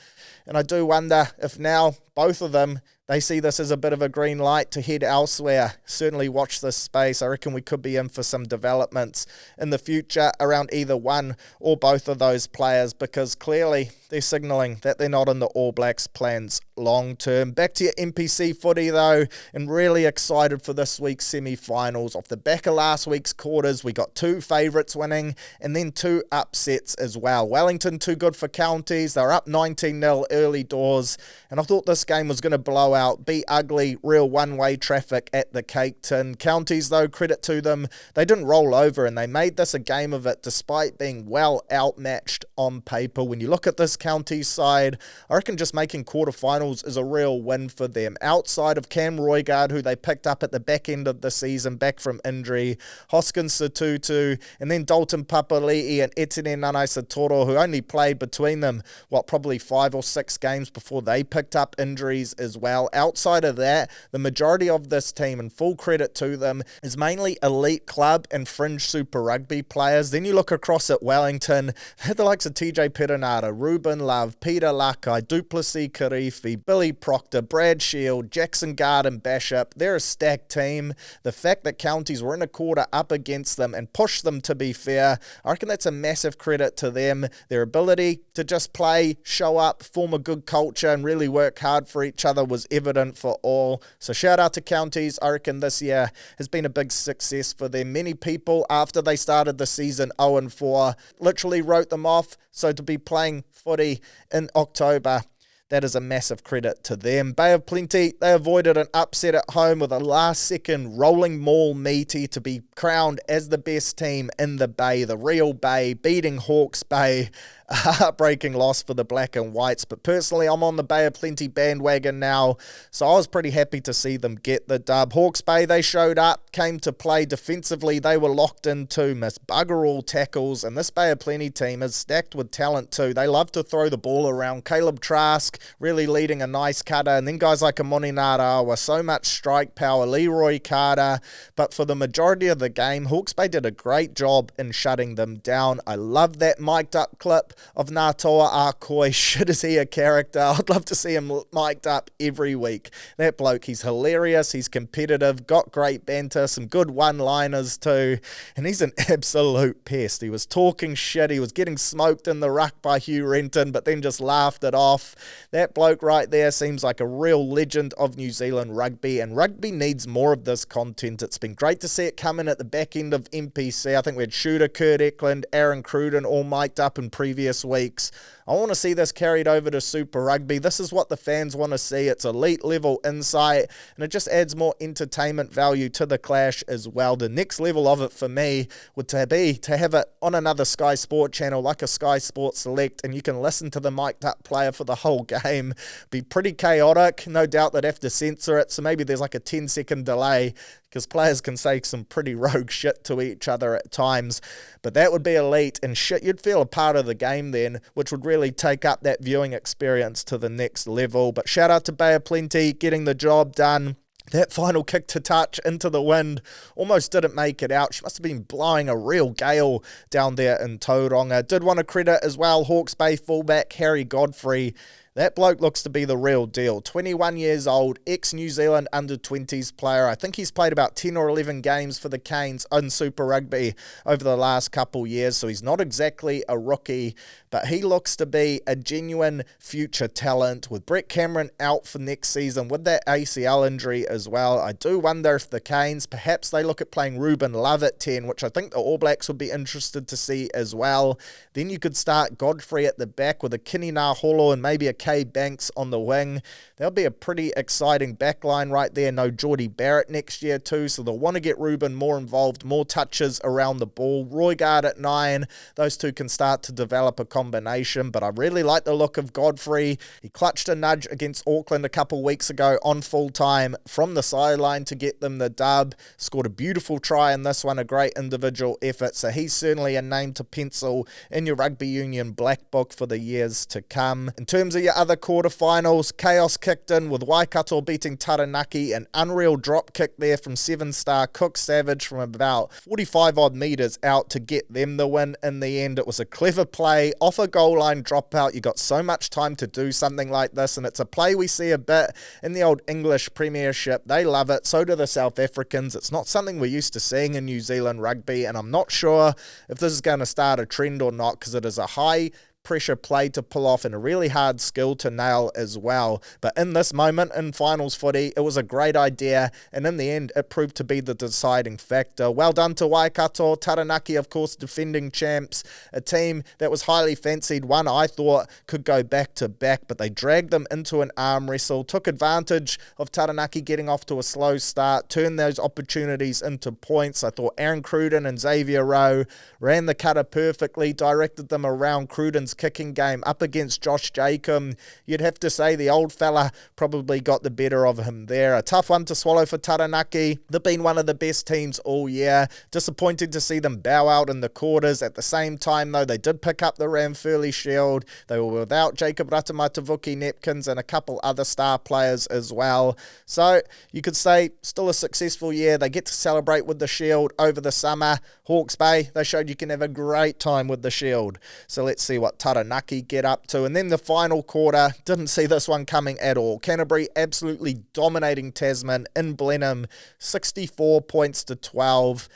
And I do wonder if now both of them, they see this as a bit of a green light to head elsewhere. Certainly watch this space. I reckon we could be in for some developments in the future around either one or both of those players, because clearly they're signalling that they're not in the All Blacks plans long term. Back to your NPC footy though, and really excited for this week's semi-finals. Off the back of last week's quarters, we got two favourites winning and then two upsets as well. Wellington too good for counties. They're up 19-0 early doors, and I thought this game was going to blow out, be ugly, real one-way traffic at the Cake Tin. Counties though, credit to them, they didn't roll over and they made this a game of it despite being well outmatched on paper. When you look at this Counties side, I reckon just making quarterfinals is a real win for them. Outside of Cam Roigard, who they picked up at the back end of the season, back from injury, Hoskins Satutu, and then Dalton Papali'i and Etienne Nanaisatoro, who only played between them, probably 5 or 6 games before they picked up injuries as well. Outside of that, the majority of this team, and full credit to them, is mainly elite club and fringe Super Rugby players. Then you look across at Wellington, the likes of TJ Perenara, Ruben Love, Peter Lakai, Duplessis Karifi, Billy Proctor, Brad Shield, Jackson Garden, Bishop. They're a stacked team. The fact that Counties were in a quarter up against them and pushed them, to be fair, I reckon that's a massive credit to them. Their ability to just play, show up, form a good culture and really work hard for each other was evident for all. So shout out to Counties. I reckon this year has been a big success for them. Many people, after they started the season 0-4, literally wrote them off. So to be playing footy in October, that is a massive credit to them. Bay of Plenty, they avoided an upset at home with a last-second rolling maul meaty to be crowned as the best team in the Bay, the real Bay, beating Hawke's Bay. A heartbreaking loss for the black and whites, but personally I'm on the Bay of Plenty bandwagon now, so I was pretty happy to see them get the dub. Hawke's Bay, they showed up, came to play defensively, they were locked in too, missed bugger all tackles, and this Bay of Plenty team is stacked with talent too. They love to throw the ball around. Caleb Trask really leading a nice cutter, and then guys like Amoni Narawa, so much strike power, Leroy Carter, but for the majority of the game, Hawke's Bay did a great job in shutting them down. I love that mic'd up clip of Ngātoa Akoi. Shit, is he a character? I'd love to see him mic'd up every week. That bloke, he's hilarious, he's competitive, got great banter, some good one-liners too, and he's an absolute pest. He was talking shit, he was getting smoked in the ruck by Hugh Renton, but then just laughed it off. That bloke right there seems like a real legend of New Zealand rugby, and rugby needs more of this content. It's been great to see it come in at the back end of NPC. I think we had Shooter, Kurt Eklund, Aaron Cruden all mic'd up in previous weeks. I want to see this carried over to Super Rugby. This is what the fans want to see. It's elite level insight, and it just adds more entertainment value to the clash as well. The next level of it for me would be to have it on another Sky Sport channel like a Sky Sport Select, and you can listen to the mic'd up player for the whole game. Be pretty chaotic. No doubt they'd have to censor it, so maybe there's like a 10-second delay, because players can say some pretty rogue shit to each other at times. But that would be elite, and shit, you'd feel a part of the game then, which would really take up that viewing experience to the next level. But shout out to Bay of Plenty getting the job done. That final kick to touch into the wind almost didn't make it out. She must have been blowing a real gale down there in Tauranga. Did want to credit as well Hawke's Bay fullback Harry Godfrey. That bloke looks to be the real deal. 21 years old, ex-New Zealand under-20s player. I think he's played about 10 or 11 games for the Canes in Super Rugby over the last couple years, so he's not exactly a rookie, but he looks to be a genuine future talent. With Brett Cameron out for next season with that ACL injury as well, I do wonder if the Canes, perhaps they look at playing Ruben Love at 10, which I think the All Blacks would be interested to see as well. Then you could start Godfrey at the back with a Kini Naholo and maybe a K Banks on the wing. That'll be a pretty exciting backline right there. No Geordie Barrett next year too, so they'll want to get Ruben more involved, more touches around the ball. Roygaard at 9, those two can start to develop a combination, but I really like the look of Godfrey. He clutched a nudge against Auckland a couple weeks ago on full time from the sideline to get them the dub. Scored a beautiful try in this one, a great individual effort, so he's certainly a name to pencil in your rugby union black book for the years to come. In terms of your other quarterfinals, chaos kicked in with Waikato beating Taranaki, an unreal drop kick there from 7-star Cook Savage from about 45 odd metres out to get them the win in the end. It was a clever play off a goal line dropout. You got so much time to do something like this, and it's a play we see a bit in the old English Premiership. They love it, so do the South Africans. It's not something we're used to seeing in New Zealand rugby, and I'm not sure if this is going to start a trend or not, because it is a high pressure play to pull off and a really hard skill to nail as well. But in this moment in finals footy, it was a great idea, and in the end it proved to be the deciding factor. Well done to Waikato. Taranaki, of course, defending champs, a team that was highly fancied, one I thought could go back to back, but they dragged them into an arm wrestle, took advantage of Taranaki getting off to a slow start, turned those opportunities into points. I thought Aaron Cruden and Xavier Rowe ran the cutter perfectly, directed them around Cruden's kicking game up against Josh Jacob. You'd have to say the old fella probably got the better of him there. A tough one to swallow for Taranaki. They've been one of the best teams all year. Disappointed to see them bow out in the quarters. At the same time, though, they did pick up the Ramfurly Shield. They were without Jacob Ratamatavuki Nepkins and a couple other star players as well. So you could say still a successful year. They get to celebrate with the Shield over the summer. Hawke's Bay, they showed you can have a great time with the Shield. So let's see what Taranaki get up to. And then the final quarter, didn't see this one coming at all. Canterbury absolutely dominating Tasman in Blenheim, 64 points to 12.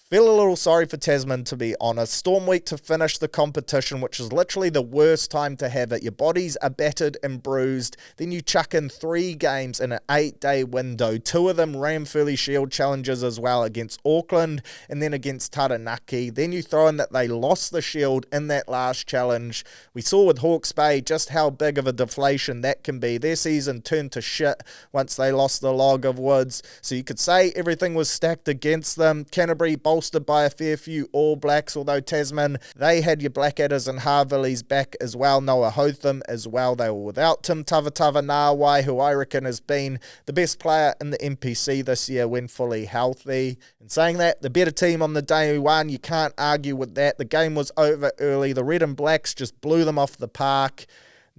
Feel a little sorry for Tasman, to be honest. Storm week to finish the competition, which is literally the worst time to have it. Your bodies are battered and bruised. Then you chuck in 3 games in an 8-day window. 2 of them Ramfurly Shield challenges as well, against Auckland and then against Taranaki. Then you throw in that they lost the Shield in that last challenge. We saw with Hawke's Bay just how big of a deflation that can be. Their season turned to shit once they lost the log of woods. So you could say everything was stacked against them. Canterbury bolstered by a fair few All Blacks, although Tasman, they had your Blackadders and Harvillies back as well. Noah Hotham as well. They were without Tim Tavatava Nawai, who I reckon has been the best player in the NPC this year when fully healthy. And saying that, the better team on the day one, you can't argue with that. The game was over early. The Red and Blacks just blew them off the park.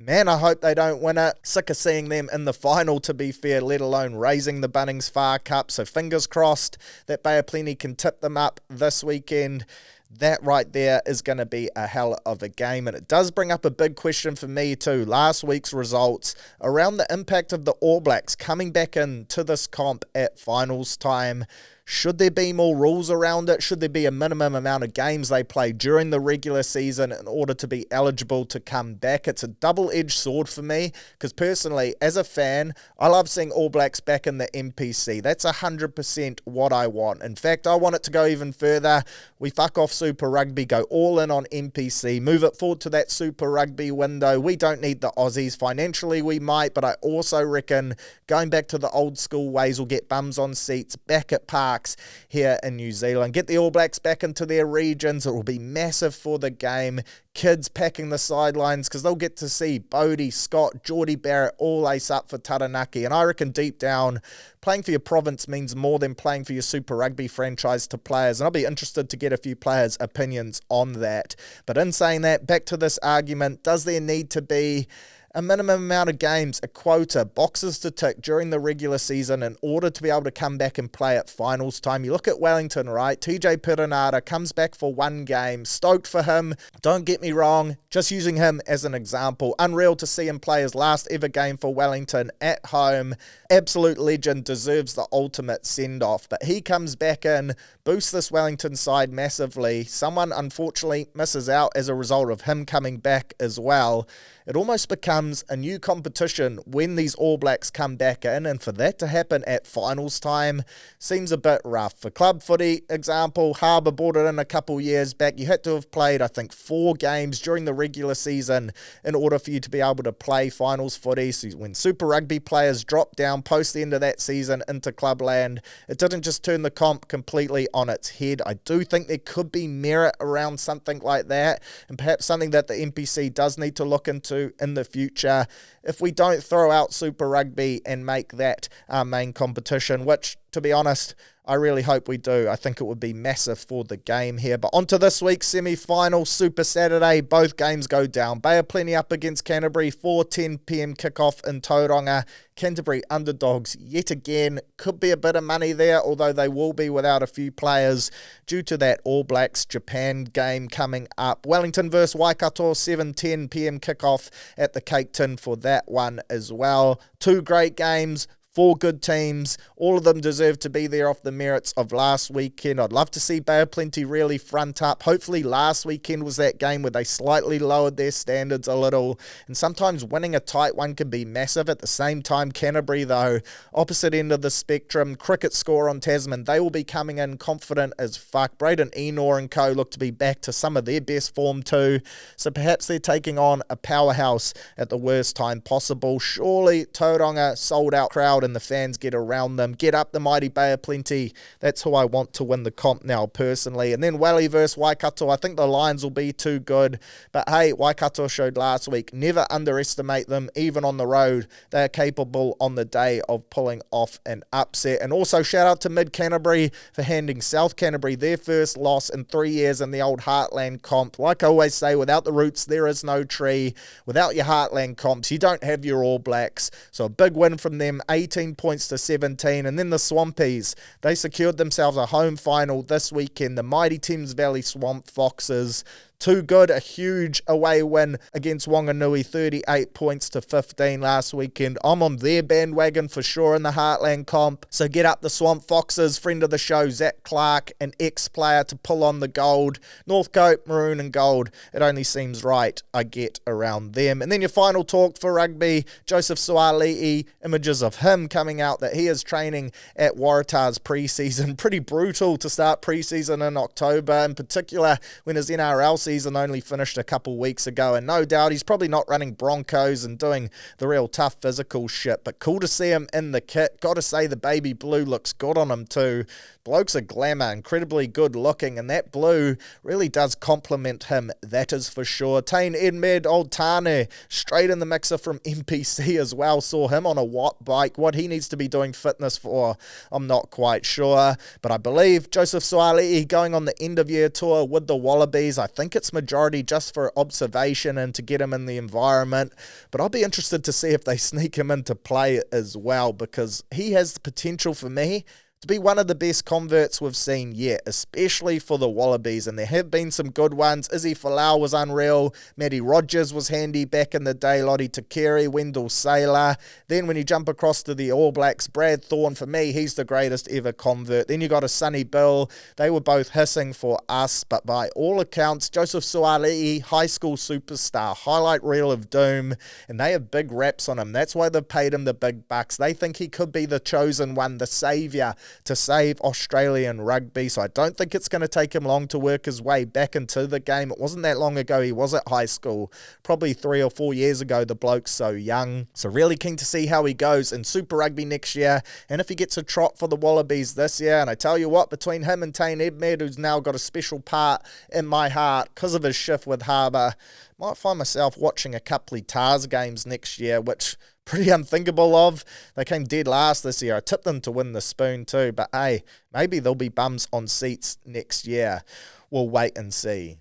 Man, I hope they don't win it. Sick of seeing them in the final, to be fair, let alone raising the Bunnings Far Cup. So fingers crossed that Bay of Plenty can tip them up this weekend. That right there is going to be a hell of a game. And it does bring up a big question for me too. Last week's results around the impact of the All Blacks coming back into this comp at finals time. Should there be more rules around it? Should there be a minimum amount of games they play during the regular season in order to be eligible to come back? It's a double-edged sword for me because personally, as a fan, I love seeing All Blacks back in the NPC. That's 100% what I want. In fact, I want it to go even further. We fuck off Super Rugby, go all in on NPC, move it forward to that Super Rugby window. We don't need the Aussies. Financially, we might, but I also reckon going back to the old school ways will get bums on seats back at parks here in New Zealand. Get the All Blacks back into their regions. It will be massive for the game. Kids packing the sidelines because they'll get to see Bodie, Scott, Geordie Barrett all ace up for Taranaki. And I reckon deep down, playing for your province means more than playing for your Super Rugby franchise to players. And I'll be interested to get a few players' opinions on that. But in saying that, back to this argument, does there need to be a minimum amount of games, a quota, boxes to tick during the regular season in order to be able to come back and play at finals time? You look at Wellington, right? TJ Perenara comes back for one game. Stoked for him. Don't get me wrong, just using him as an example. Unreal to see him play his last ever game for Wellington at home. Absolute legend, deserves the ultimate send-off. But he comes back in, boosts this Wellington side massively. Someone unfortunately misses out as a result of him coming back as well. It almost becomes a new competition when these All Blacks come back in, and for that to happen at finals time seems a bit rough. For club footy example, Harbour brought it in a couple years back. You had to have played, I think, 4 games during the regular season in order for you to be able to play finals footy. So when Super Rugby players dropped down post the end of that season into clubland, it didn't just turn the comp completely on its head. I do think there could be merit around something like that, and perhaps something that the NPC does need to look into in the future if we don't throw out Super Rugby and make that our main competition, which, to be honest, I really hope we do. I think it would be massive for the game here. But on to this week's semi-final, Super Saturday. Both games go down. Bay of Plenty up against Canterbury, 4:10 p.m. kickoff in Tauranga. Canterbury underdogs yet again. Could be a bit of money there, although they will be without a few players due to that All Blacks Japan game coming up. Wellington versus Waikato, 7:10 p.m. kickoff at the Cake Tin for that one as well. 2 great games. 4 good teams. All of them deserve to be there off the merits of last weekend. I'd love to see Bay of Plenty really front up. Hopefully last weekend was that game where they slightly lowered their standards a little. And sometimes winning a tight one can be massive. At the same time, Canterbury, though, opposite end of the spectrum, cricket score on Tasman, they will be coming in confident as fuck. Braden Enor and co look to be back to some of their best form too. So perhaps they're taking on a powerhouse at the worst time possible. Surely Tauranga sold out crowd and the fans get around them. Get up the mighty Bay of Plenty. That's who I want to win the comp now personally. And then Welly versus Waikato. I think the Lions will be too good. But hey, Waikato showed last week. Never underestimate them, even on the road. They are capable on the day of pulling off an upset. And also shout out to Mid Canterbury for handing South Canterbury their first loss in 3 years in the old Heartland comp. Like I always say, without the roots, there is no tree. Without your Heartland comps, you don't have your All Blacks. So a big win from them, 18 points to 17. And then the Swampies, they secured themselves a home final this weekend. The mighty Thames Valley Swamp Foxes, too good, a huge away win against Wanganui, 38 points to 15 last weekend. I'm on their bandwagon for sure in the Heartland comp. So get up the Swamp Foxes. Friend of the show, Zach Clark, an ex-player to pull on the gold. Northcote, maroon and gold. It only seems right I get around them. And then your final talk for rugby, Joseph Suali'i, images of him coming out that he is training at Waratah's pre-season. Pretty brutal to start pre-season in October, in particular when his NRL season only finished a couple weeks ago, and no doubt he's probably not running Broncos and doing the real tough physical shit, but cool to see him in the kit. Gotta say the baby blue looks good on him too. Bloke's a glamour, incredibly good looking, and that blue really does complement him, that is for sure. Tane Edmed, old Tane, straight in the mixer from NPC as well. Saw him on a Watt bike. What he needs to be doing fitness for, I'm not quite sure, but I believe Joseph Suali'i going on the end of year tour with the Wallabies. I think it's majority just for observation and to get him in the environment, but I'll be interested to see if they sneak him into play as well, because he has the potential for me to be one of the best converts we've seen yet, especially for the Wallabies, and there have been some good ones. Izzy Folau was unreal, Matty Rogers was handy back in the day, Lottie Takeri, Wendell Saylor. Then when you jump across to the All Blacks, Brad Thorne, for me, he's the greatest ever convert. Then you got a Sonny Bill, they were both hissing for us, but by all accounts, Joseph Suaalii, high school superstar, highlight reel of doom, and they have big raps on him. That's why they've paid him the big bucks. They think he could be the chosen one, the saviour to save Australian rugby, so I don't think it's going to take him long to work his way back into the game. It wasn't that long ago he was at high school, probably 3 or 4 years ago, the bloke's so young. So really keen to see how he goes in Super Rugby next year, and if he gets a trot for the Wallabies this year. And I tell you what, between him and Tane Edmed, who's now got a special part in my heart because of his shift with Harbour, might find myself watching a couple of Tars games next year, which pretty unthinkable of. They came dead last this year. I tipped them to win the spoon too, but hey, maybe there'll be bums on seats next year. We'll wait and see.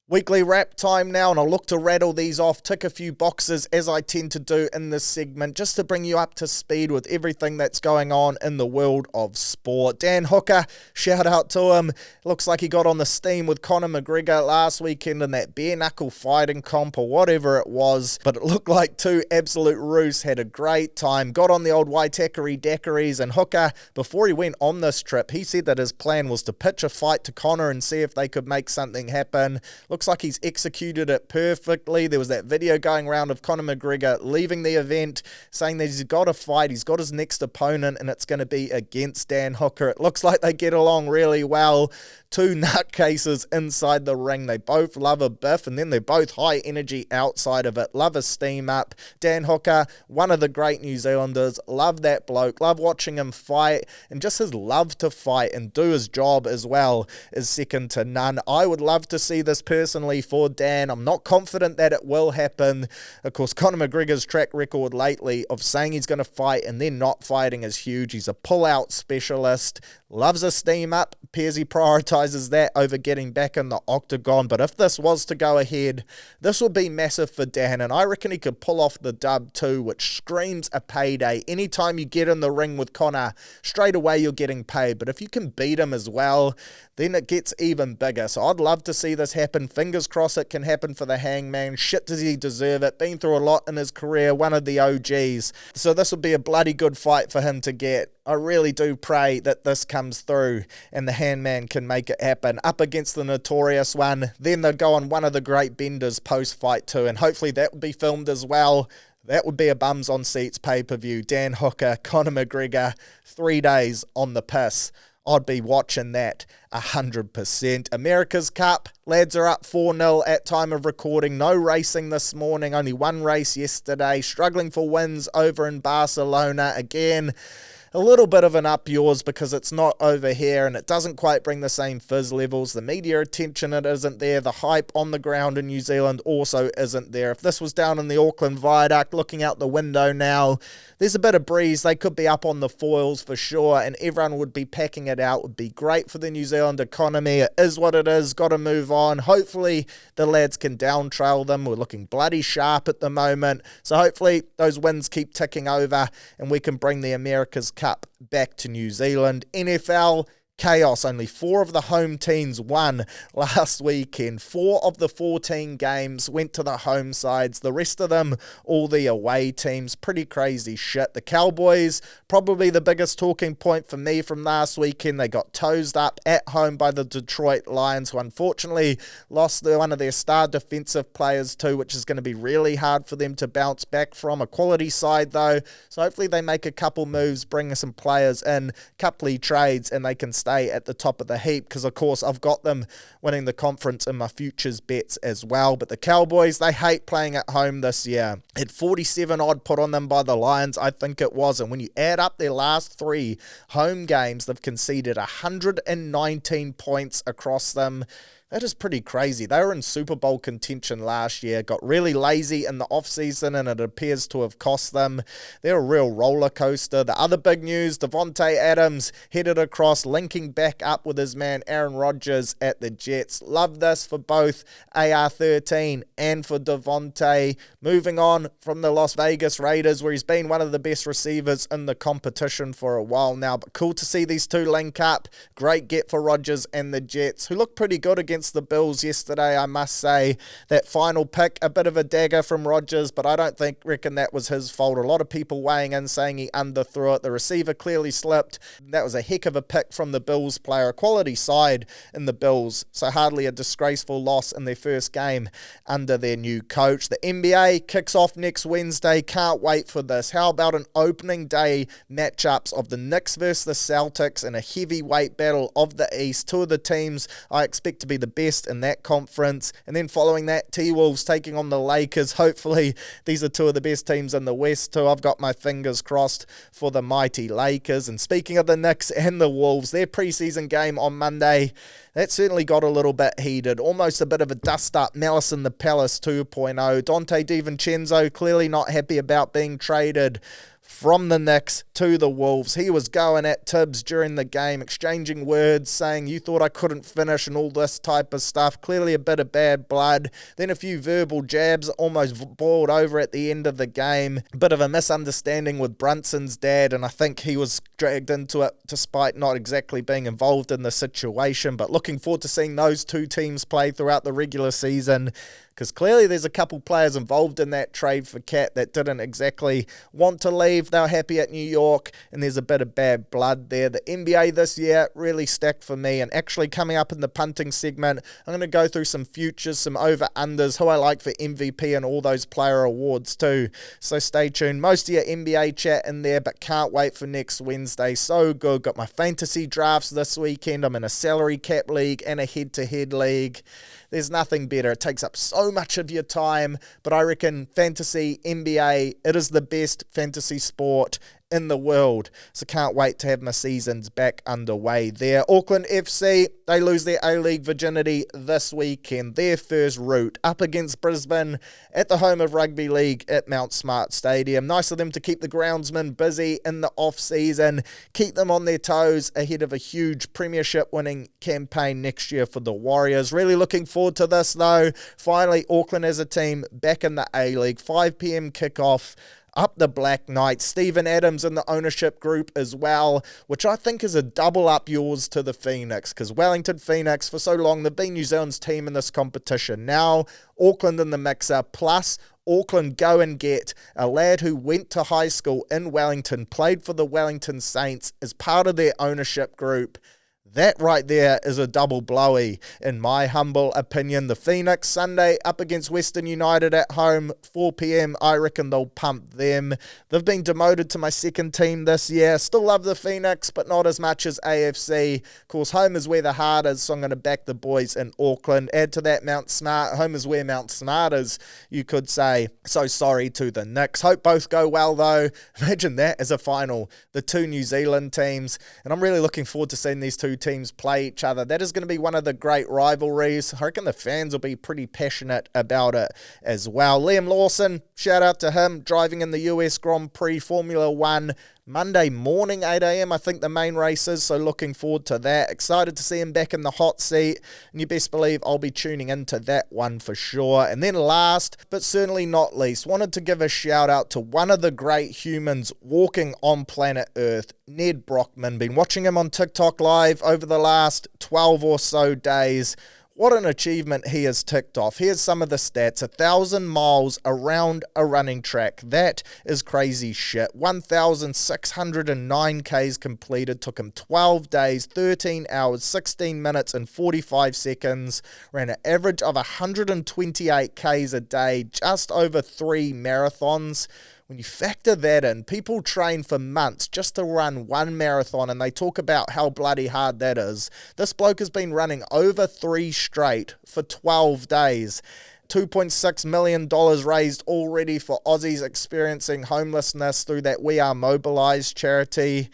Weekly wrap time now, and I'll look to rattle these off, tick a few boxes as I tend to do in this segment, just to bring you up to speed with everything that's going on in the world of sport. Dan Hooker, shout out to him. Looks like he got on the steam with Conor McGregor last weekend in that bare knuckle fighting comp or whatever it was, but it looked like two absolute roos had a great time. Got on the old Waitakere daiquiris, and Hooker, before he went on this trip, he said that his plan was to pitch a fight to Conor and see if they could make something happen. Looks like he's executed it perfectly. There was that video going around of Conor McGregor leaving the event saying that he's got a fight, he's got his next opponent, and it's going to be against Dan Hooker. It looks like they get along really well. Two nutcases inside the ring. They both love a biff, and then they're both high energy outside of it. Love a steam up. Dan Hooker, one of the great New Zealanders. Love that bloke. Love watching him fight, and just his love to fight and do his job as well is second to none. I would love to see this personally for Dan. I'm not confident that it will happen. Of course, Conor McGregor's track record lately of saying he's going to fight and then not fighting is huge. He's a pull-out specialist. Loves a steam up. Appears he prioritises that over getting back in the octagon. But if this was to go ahead, this would be massive for Dan, and I reckon he could pull off the dub too, which screams a payday. Anytime you get in the ring with Conor, straight away you're getting paid. But if you can beat him as well, then it gets even bigger. So I'd love to see this happen. Fingers crossed it can happen for the Hangman. Shit, does he deserve it? Been through a lot in his career, one of the OGs. So this would be a bloody good fight for him to get. I really do pray that this comes through and the Hangman can make it happen. Up against the Notorious One. Then they'd go on one of the great benders post-fight too, and hopefully that would be filmed as well. That would be a bums on seats pay-per-view. Dan Hooker, Conor McGregor, 3 days on the piss. I'd be watching that 100%. America's Cup, lads are up 4-0 at time of recording. No racing this morning, only one race yesterday. Struggling for wins over in Barcelona again. A little bit of an up yours because it's not over here and it doesn't quite bring the same fizz levels. The media attention, it isn't there. The hype on the ground in New Zealand also isn't there. If this was down in the Auckland Viaduct, looking out the window now, there's a bit of breeze. They could be up on the foils for sure, and everyone would be packing it out. It would be great for the New Zealand economy. It is what it is. Got to move on. Hopefully the lads can down trail them. We're looking bloody sharp at the moment. So hopefully those wins keep ticking over and we can bring the America's Cup back to New Zealand. NFL chaos. Only 4 of the home teams won last weekend. 4 of the 14 games went to the home sides. The rest of them, all the away teams. Pretty crazy shit. The Cowboys, probably the biggest talking point for me from last weekend. They got toesed up at home by the Detroit Lions, who unfortunately lost one of their star defensive players too, which is going to be really hard for them to bounce back from. A quality side though, so hopefully they make a couple moves, bring some players in, couple of trades, and they can stay at the top of the heap, because of course I've got them winning the conference in my futures bets as well. But the Cowboys, they hate playing at home this year. At 47 odd put on them by the Lions, I think it was, and when you add up their last 3 home games, they've conceded 119 points across them. That is pretty crazy. They were in Super Bowl contention last year, got really lazy in the offseason, and it appears to have cost them. They're a real roller coaster. The other big news, Davante Adams headed across, linking back up with his man Aaron Rodgers at the Jets. Love this for both AR13 and for Davante. Moving on from the Las Vegas Raiders, where he's been one of the best receivers in the competition for a while now. But cool to see these two link up. Great get for Rodgers and the Jets, who looked pretty good against the Bills yesterday, I must say. That final pick, a bit of a dagger from Rodgers, but I don't reckon that was his fault. A lot of people weighing in saying he underthrew it. The receiver clearly slipped. That was a heck of a pick from the Bills player. A quality side in the Bills, so hardly a disgraceful loss in their first game under their new coach. The NBA kicks off next Wednesday. Can't wait for this. How about an opening day matchups of the Knicks versus the Celtics in a heavyweight battle of the East? Two of the teams I expect to be the best in that conference. And then following that, T-Wolves taking on the Lakers. Hopefully these are two of the best teams in the West too. I've got my fingers crossed for the mighty Lakers. And speaking of the Knicks and the Wolves, their preseason game on Monday, that certainly got a little bit heated. Almost a bit of a dust-up, Malice in the Palace 2.0. Dante DiVincenzo clearly not happy about being traded from the Knicks to the Wolves. He was going at Tibbs during the game, exchanging words, saying, "You thought I couldn't finish," and all this type of stuff. Clearly a bit of bad blood. Then a few verbal jabs, almost boiled over at the end of the game. Bit of a misunderstanding with Brunson's dad, and I think he was dragged into it despite not exactly being involved in the situation. But looking forward to seeing those two teams play throughout the regular season, because clearly there's a couple players involved in that trade for Cat that didn't exactly want to leave. They were happy at New York, and there's a bit of bad blood there. The NBA this year really stacked for me, and actually coming up in the punting segment, I'm going to go through some futures, some over-unders, who I like for MVP and all those player awards too. So stay tuned. Most of your NBA chat in there, but can't wait for next Wednesday. So good. Got my fantasy drafts this weekend. I'm in a salary cap league and a head-to-head league. There's nothing better. It takes up so much of your time, but I reckon fantasy, NBA, it is the best fantasy sport in the world. So can't wait to have my seasons back underway there. Auckland FC, they lose their A-League virginity this weekend. Their first route up against Brisbane at the home of rugby league at Mount Smart Stadium. Nice of them to keep the groundsmen busy in the off-season, keep them on their toes ahead of a huge premiership winning campaign next year for the Warriors. Really looking forward to this though. Finally, Auckland as a team back in the A-League. 5 p.m. kickoff. Up the Black Knights. Stephen Adams in the ownership group as well, which I think is a double up yours to the Phoenix, because Wellington Phoenix, for so long, they've been New Zealand's team in this competition. Now, Auckland in the mixer, plus Auckland go and get a lad who went to high school in Wellington, played for the Wellington Saints as part of their ownership group. That right there is a double blowy, in my humble opinion. The Phoenix, Sunday, up against Western United at home, 4 p.m. I reckon they'll pump them. They've been demoted to my second team this year. Still love the Phoenix, but not as much as AFC. Of course, home is where the heart is, so I'm going to back the boys in Auckland. Add to that Mount Smart. Home is where Mount Smart is, you could say. So sorry to the Knicks. Hope both go well, though. Imagine that as a final. The two New Zealand teams. And I'm really looking forward to seeing these two teams play each other. That is going to be one of the great rivalries. I reckon the fans will be pretty passionate about it as well. Liam Lawson, shout out to him, driving in the US Grand Prix Formula 1 Monday morning, 8 a.m. I think the main race is, so looking forward to that. Excited to see him back in the hot seat, and you best believe I'll be tuning into that one for sure. And then last, but certainly not least, wanted to give a shout out to one of the great humans walking on planet Earth, Nedd Brockman. Been watching him on TikTok Live over the last 12 or so days. What an achievement he has ticked off. Here's some of the stats. 1,000 miles around a running track. That is crazy shit. 1,609 Ks completed. Took him 12 days, 13 hours, 16 minutes and 45 seconds. Ran an average of 128 Ks a day. Just over 3 marathons. When you factor that in, people train for months just to run one marathon, and they talk about how bloody hard that is. This bloke has been running over 3 straight for 12 days. $2.6 million raised already for Aussies experiencing homelessness through that We Are Mobilised charity.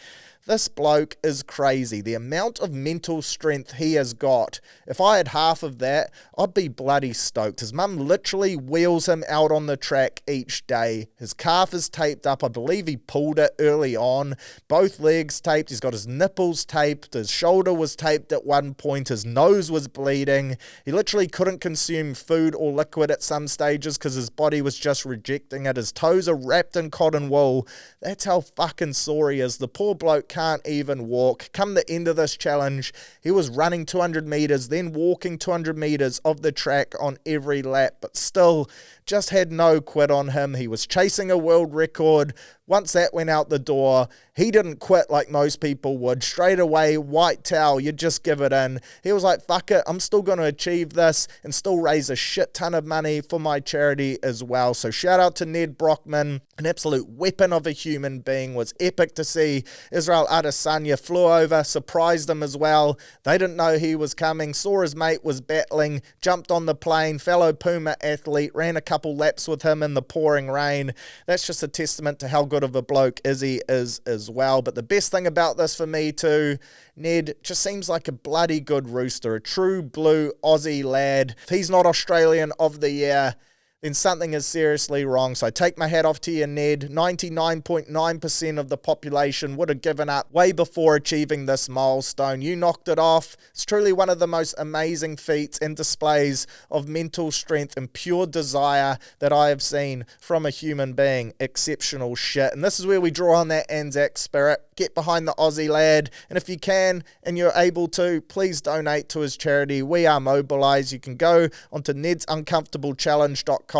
This bloke is crazy. The amount of mental strength he has got. If I had half of that, I'd be bloody stoked. His mum literally wheels him out on the track each day. His calf is taped up. I believe he pulled it early on. Both legs taped. He's got his nipples taped. His shoulder was taped at one point. His nose was bleeding. He literally couldn't consume food or liquid at some stages because his body was just rejecting it. His toes are wrapped in cotton wool. That's how fucking sore he is. The poor bloke can't even walk. Come the end of this challenge, he was running 200 meters, then walking 200 meters of the track on every lap, but still just had no quit on him. He was chasing a world record. Once that went out the door, he didn't quit like most people would. Straight away, white towel, you just give it in. He was like, fuck it, I'm still going to achieve this and still raise a shit ton of money for my charity as well. So shout out to Nedd Brockman, an absolute weapon of a human being. Was epic to see. Israel Adesanya flew over, surprised him as well. They didn't know he was coming, saw his mate was battling, jumped on the plane, fellow Puma athlete, ran a couple laps with him in the pouring rain. That's just a testament to how good of a bloke Izzy is as well. But the best thing about this for me too, Nedd just seems like a bloody good rooster, a true blue Aussie lad. If he's not Australian of the year, then something is seriously wrong. So I take my hat off to you, Nedd. 99.9% of the population would have given up way before achieving this milestone. You knocked it off. It's truly one of the most amazing feats and displays of mental strength and pure desire that I have seen from a human being. Exceptional shit. And this is where we draw on that Anzac spirit. Get behind the Aussie lad. And if you can and you're able to, please donate to his charity. We are mobilised. You can go onto nedsuncomfortablechallenge.com.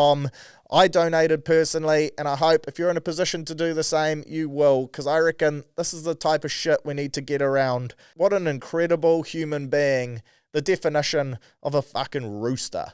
I donated personally, and I hope if you're in a position to do the same, you will, because I reckon this is the type of shit we need to get around. What an incredible human being. The definition of a fucking rooster.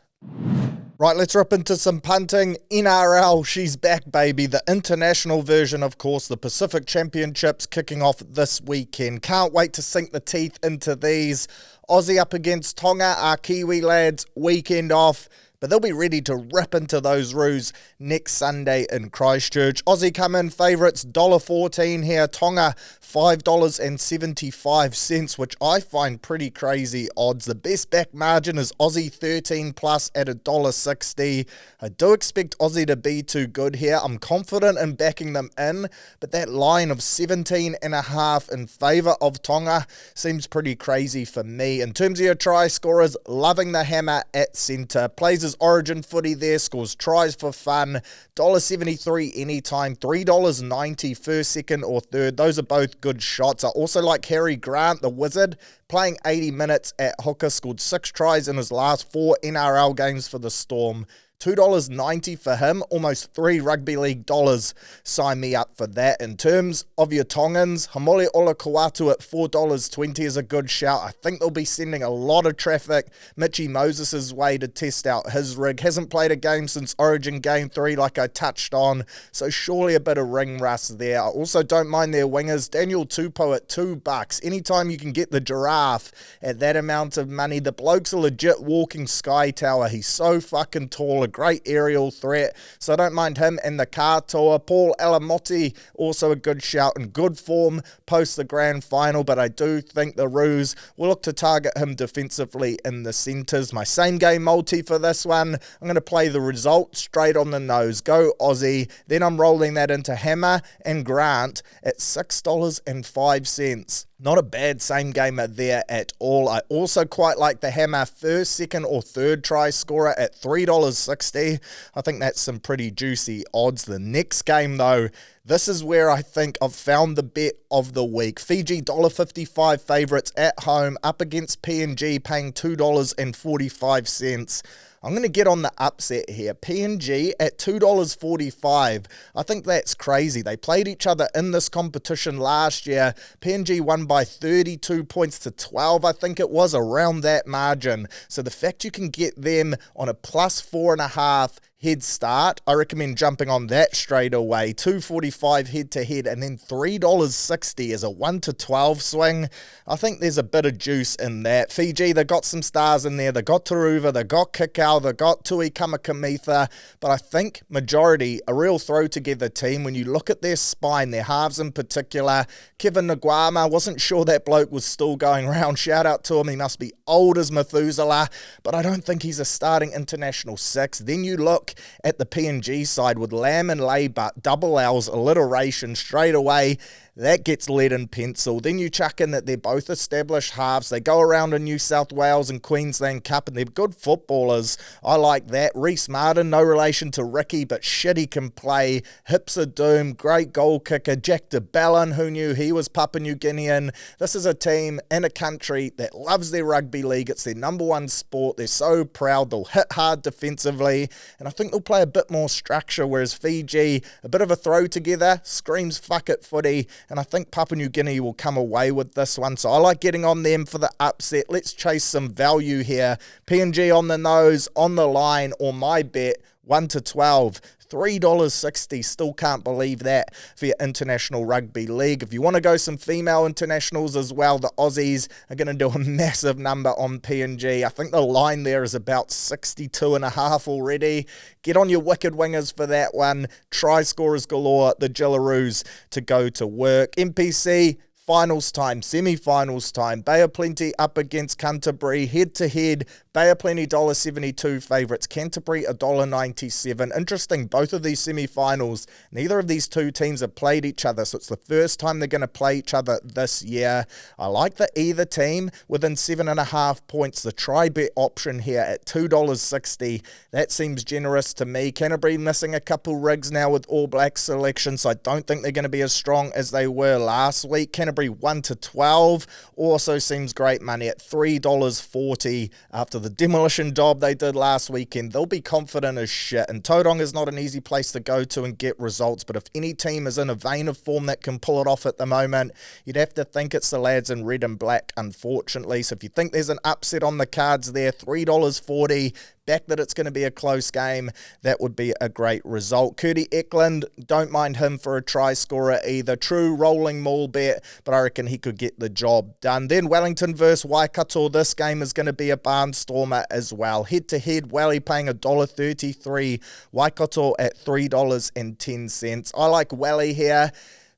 Right, let's rip into some punting. NRL, she's back, baby. The international version, of course, the Pacific Championships kicking off this weekend. Can't wait to sink the teeth into these. Aussie up against Tonga, our Kiwi lads, weekend off. But they'll be ready to rip into those roos next Sunday in Christchurch. Aussie come in favourites, $1.14 here. Tonga, $5.75, which I find pretty crazy odds. The best back margin is Aussie 13 plus at $1.60. I do expect Aussie to be too good here. I'm confident in backing them in, but that line of 17.5 in favour of Tonga seems pretty crazy for me. In terms of your try scorers, loving the hammer at centre. Plays his origin footy there, scores tries for fun. $1.73 anytime, $3.90 first, second or third. Those are both good shots. I also like Harry Grant, the Wizard, playing 80 minutes at hooker, scored 6 tries in his last 4 NRL games for the Storm. $2.90 for him, almost 3 rugby league dollars. Sign me up for that. In terms of your Tongans, Hamole Olakauatu at $4.20 is a good shout. I think they'll be sending a lot of traffic Mitchy Moses' way to test out his rig. Hasn't played a game since Origin Game 3 like I touched on, so surely a bit of ring rust there. I also don't mind their wingers. Daniel Tupou at $2. Anytime you can get the giraffe at that amount of money, the bloke's a legit walking sky tower. He's so fucking tall. A great aerial threat, so I don't mind him and the katoa. Paul Alamotti, also a good shout and good form post the grand final, but I do think the Roos will look to target him defensively in the centres. My same game multi for this one, I'm going to play the result straight on the nose. Go Aussie. Then I'm rolling that into Hammer and Grant at $6.05. Not a bad same gamer there at all. I also quite like the Hammer first, second or third try scorer at $3.60. I think that's some pretty juicy odds. The next game though, this is where I think I've found the bet of the week. Fiji $1.55 favourites at home up against PNG paying $2.45. I'm going to get on the upset here. PNG at $2.45. I think that's crazy. They played each other in this competition last year. PNG won by 32 points to 12, I think it was, around that margin. So the fact you can get them on a plus 4.5 head start. I recommend jumping on that straight away. $2.45 head-to-head, and then $3.60 as a 1-12 swing. I think there's a bit of juice in that. Fiji, they got some stars in there. They got Taruva, they got Kikau, they got Tui Kamakamitha, but I think majority, a real throw-together team. When you look at their spine, their halves in particular, Kevin Nguama, wasn't sure that bloke was still going around. Shout out to him. He must be old as Methuselah, but I don't think he's a starting international six. Then you look at the PNG side with Lamb and Laybutt, double L's, alliteration straight away. That gets lead in pencil. Then you chuck in that they're both established halves. They go around in New South Wales and Queensland Cup, and they're good footballers. I like that. Reece Martin, no relation to Ricky, but shit, he can play. Hips of Doom, great goal kicker. Jack de Belin, who knew he was Papua New Guinean. This is a team in a country that loves their rugby league. It's their number one sport. They're so proud. They'll hit hard defensively, and I think they'll play a bit more structure, whereas Fiji, a bit of a throw together, screams fuck it footy. And I think Papua New Guinea will come away with this one. So I like getting on them for the upset. Let's chase some value here. PNG on the nose, on the line, or my bet, 1-12. $3.60, still can't believe that for your International Rugby League. If you want to go some female internationals as well, the Aussies are going to do a massive number on PNG. I think the line there is about 62.5 already. Get on your wicked wingers for that one. Try scorers galore, the Jillaroos to go to work. NPC, finals time, semi-finals time. Bay of Plenty up against Canterbury, head-to-head. Bay of Plenty $1.72 favourites. Canterbury $1.97. Interesting, both of these semi-finals, neither of these two teams have played each other, so it's the first time they're going to play each other this year. I like the either team within 7.5 points. The try-bet option here at $2.60. That seems generous to me. Canterbury missing a couple rigs now with All Black selection, so I don't think they're going to be as strong as they were last week. Canterbury 1-12 also seems great money at $3.40 after the demolition job they did last weekend. They'll be confident as shit, and Tauranga is not an easy place to go to and get results, but if any team is in a vein of form that can pull it off at the moment, you'd have to think it's the lads in red and black, unfortunately. So if you think there's an upset on the cards there, $3.40, back that it's going to be a close game, that would be a great result. Curdy Eklund, don't mind him for a try scorer either. True rolling maul bet, but I reckon he could get the job done. Then Wellington versus Waikato. This game is going to be a barnstormer as well. Head-to-head, Welly paying $1.33, Waikato at $3.10. I like Welly here.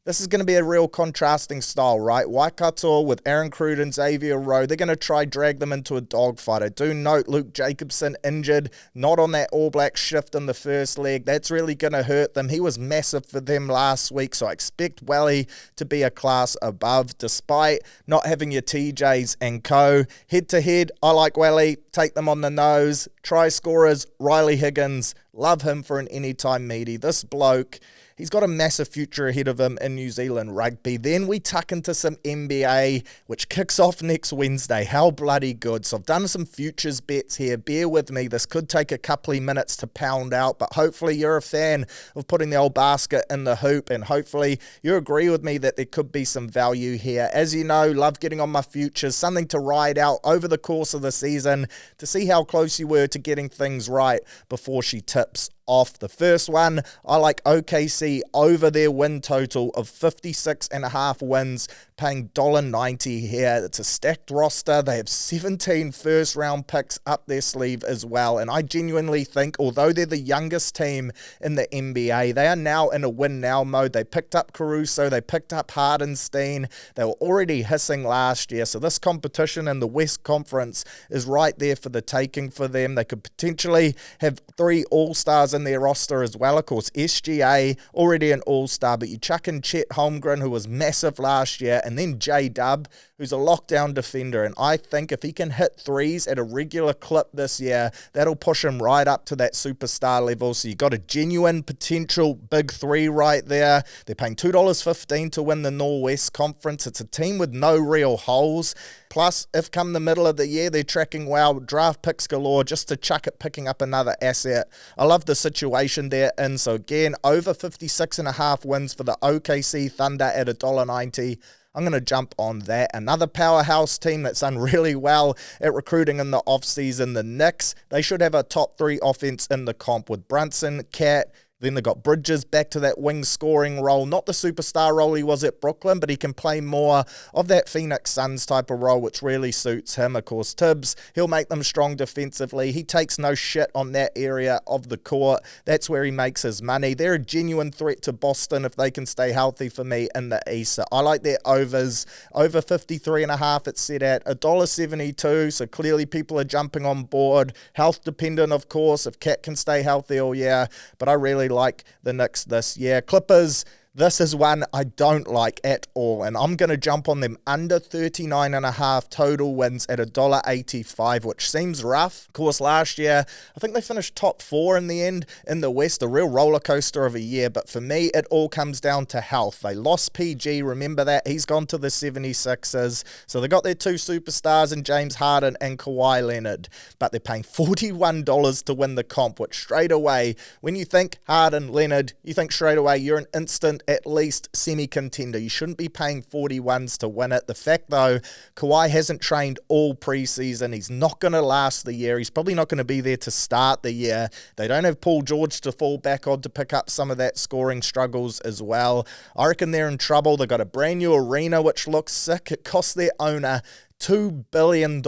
This is going to be a real contrasting style, right? Waikato with Aaron Cruden, Xavier Rowe, they're going to try drag them into a dogfight. I do note Luke Jacobson injured, not on that All Black shift in the first leg. That's really going to hurt them. He was massive for them last week, so I expect Welly to be a class above, despite not having your TJs and co. Head-to-head, I like Welly. Take them on the nose. Try scorers, Riley Higgins. Love him for an anytime meaty. This bloke, he's got a massive future ahead of him in New Zealand rugby. Then we tuck into some NBA, which kicks off next Wednesday. How bloody good. So I've done some futures bets here. Bear with me. This could take a couple of minutes to pound out, but hopefully you're a fan of putting the old basket in the hoop, and hopefully you agree with me that there could be some value here. As you know, love getting on my futures, something to ride out over the course of the season to see how close you were to getting things right before she tips off. The first one, I like OKC over their win total of 56.5 wins, paying $1.90 here. It's a stacked roster. They have 17 first round picks up their sleeve as well, and I genuinely think, although they're the youngest team in the NBA, they are now in a win now mode. They picked up Caruso, they picked up Hardenstein, they were already hissing last year, so this competition in the West Conference is right there for the taking for them. They could potentially have 3 All-Stars in their roster as well. Of course, SGA, already an All-Star, but you chuck in Chet Holmgren, who was massive last year, and then J-Dub, who's a lockdown defender, and I think if he can hit threes at a regular clip this year, that'll push him right up to that superstar level. So you got a genuine potential big three right there. They're paying $2.15 to win the Northwest Conference. It's a team with no real holes. Plus, if come the middle of the year, they're tracking well, draft picks galore, just to chuck it, picking up another asset. I love the situation they're in. So again, over 56.5 wins for the OKC Thunder at $1.90. I'm going to jump on that. Another powerhouse team that's done really well at recruiting in the offseason, the Knicks. They should have a top 3 offense in the comp with Brunson, Cat. Then they got Bridges back to that wing scoring role. Not the superstar role he was at Brooklyn, but he can play more of that Phoenix Suns type of role, which really suits him. Of course, Tibbs, he'll make them strong defensively. He takes no shit on that area of the court. That's where he makes his money. They're a genuine threat to Boston if they can stay healthy for me in the East. So I like their overs. Over 53.5 it's set at $1.72. So clearly people are jumping on board. Health dependent, of course, if Cat can stay healthy all year. But I really like the Knicks this year. Clippers, this is one I don't like at all, and I'm going to jump on them under 39.5 total wins at $1.85, which seems rough. Of course, last year, I think they finished top 4 in the end in the West, a real roller coaster of a year, but for me, it all comes down to health. They lost PG, remember that? He's gone to the 76ers, so they got their 2 superstars in James Harden and Kawhi Leonard, but they're paying $41 to win the comp, which straight away, when you think Harden, Leonard, you think straight away you're an instant at least semi-contender. You shouldn't be paying 41s to win it. The fact, though, Kawhi hasn't trained all preseason. He's not going to last the year. He's probably not going to be there to start the year. They don't have Paul George to fall back on to pick up some of that scoring struggles as well. I reckon they're in trouble. They've got a brand new arena, which looks sick. It cost their owner $2 billion.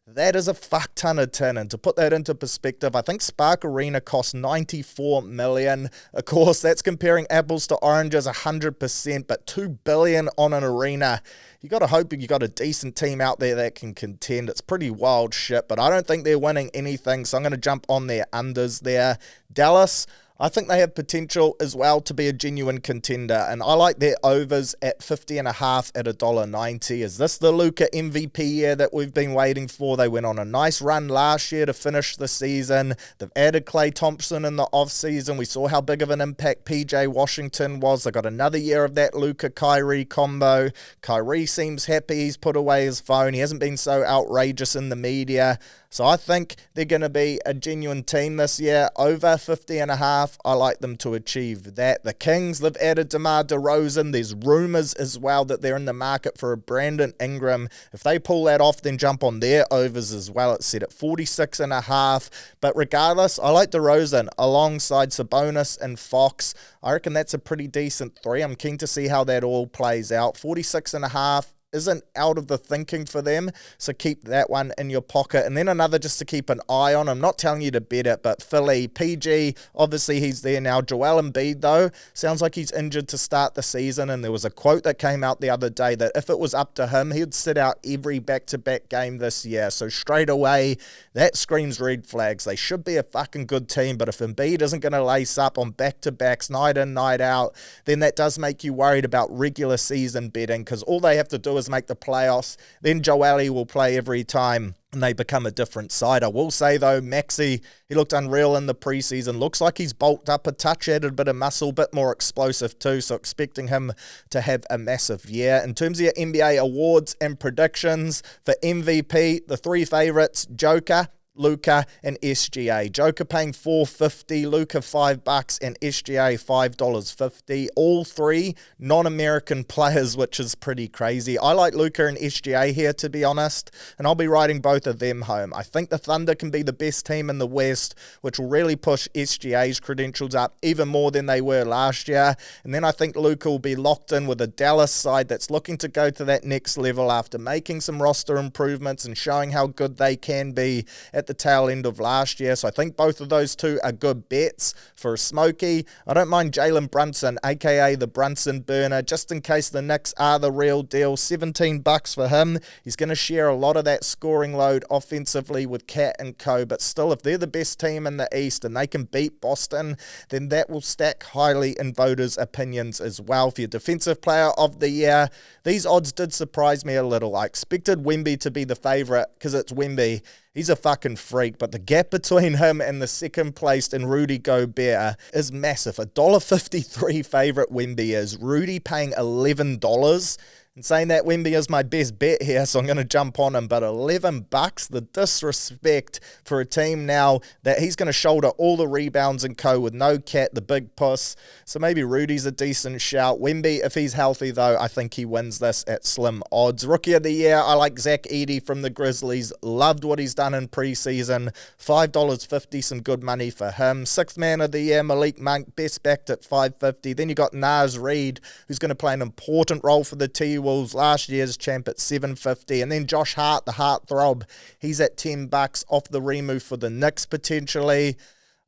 That is a fuck ton of tin, and to put that into perspective, I think Spark Arena cost $94 million. Of course, that's comparing apples to oranges 100%, but $2 billion on an arena. You got to hope you got a decent team out there that can contend. It's pretty wild shit, but I don't think they're winning anything, so I'm going to jump on their unders there. Dallas, I think they have potential as well to be a genuine contender, and I like their overs at 50.5 at $1.90. Is this the Luka MVP year that we've been waiting for? They went on a nice run last year to finish the season. They've added Klay Thompson in the offseason. We saw how big of an impact PJ Washington was. They got another year of that Luka-Kyrie combo. Kyrie seems happy. He's put away his phone. He hasn't been so outrageous in the media. So I think they're going to be a genuine team this year. Over 50.5, I like them to achieve that. The Kings, they've added DeMar DeRozan. There's rumors as well that they're in the market for a Brandon Ingram. If they pull that off, then jump on their overs as well. It's set at 46.5. But regardless, I like DeRozan alongside Sabonis and Fox. I reckon that's a pretty decent 3. I'm keen to see how that all plays out. 46.5. Isn't out of the thinking for them, so keep that one in your pocket. And then another just to keep an eye on. I'm not telling you to bet it, but Philly, PG, obviously he's there now. Joel Embiid, though, sounds like he's injured to start the season, and there was a quote that came out the other day that if it was up to him, he'd sit out every back-to-back game this year. So straight away, that screams red flags. They should be a fucking good team, but if Embiid isn't going to lace up on back-to-backs, night in, night out, then that does make you worried about regular season betting, because all they have to do is make the playoffs, then Joel will play every time and they become a different side. I will say though, Maxey, he looked unreal in the preseason. Looks like he's bulked up a touch, added a bit of muscle, a bit more explosive too, so expecting him to have a massive year. In terms of your NBA awards and predictions, for MVP, the 3 favourites, Joker, Luka and SGA. Joker paying $4.50, Luka $5, and SGA $5.50. All 3 non-American players, which is pretty crazy. I like Luka and SGA here, to be honest, and I'll be riding both of them home. I think the Thunder can be the best team in the West, which will really push SGA's credentials up even more than they were last year. And then I think Luka will be locked in with a Dallas side that's looking to go to that next level after making some roster improvements and showing how good they can be at the tail end of last year. So I think both of those 2 are good bets for a Smokey. I don't mind Jalen Brunson, aka the Brunson burner, just in case the Knicks are the real deal. $17 for him. He's going to share a lot of that scoring load offensively with Cat and co, but still, if they're the best team in the East and they can beat Boston, then that will stack highly in voters' opinions as well. For your defensive player of the year, these odds did surprise me a little. I expected Wemby to be the favourite because it's Wemby. He's a fucking freak, but the gap between him and the second placed in Rudy Gobert is massive. $1.53 favourite Wemby is. Rudy paying $11. And saying that, Wemby is my best bet here, so I'm going to jump on him. But $11, the disrespect for a team now that he's going to shoulder all the rebounds and co with no Cat, the big puss. So maybe Rudy's a decent shout. Wemby, if he's healthy though, I think he wins this at slim odds. Rookie of the year, I like Zach Edey from the Grizzlies. Loved what he's done in preseason. $5.50, some good money for him. Sixth man of the year, Malik Monk, best backed at $5.50. Then you got Naz Reid, who's going to play an important role for the T-Wolves, last year's champ at $7.50. And then Josh Hart, the heartthrob, he's at $10 off the remove for the Knicks potentially.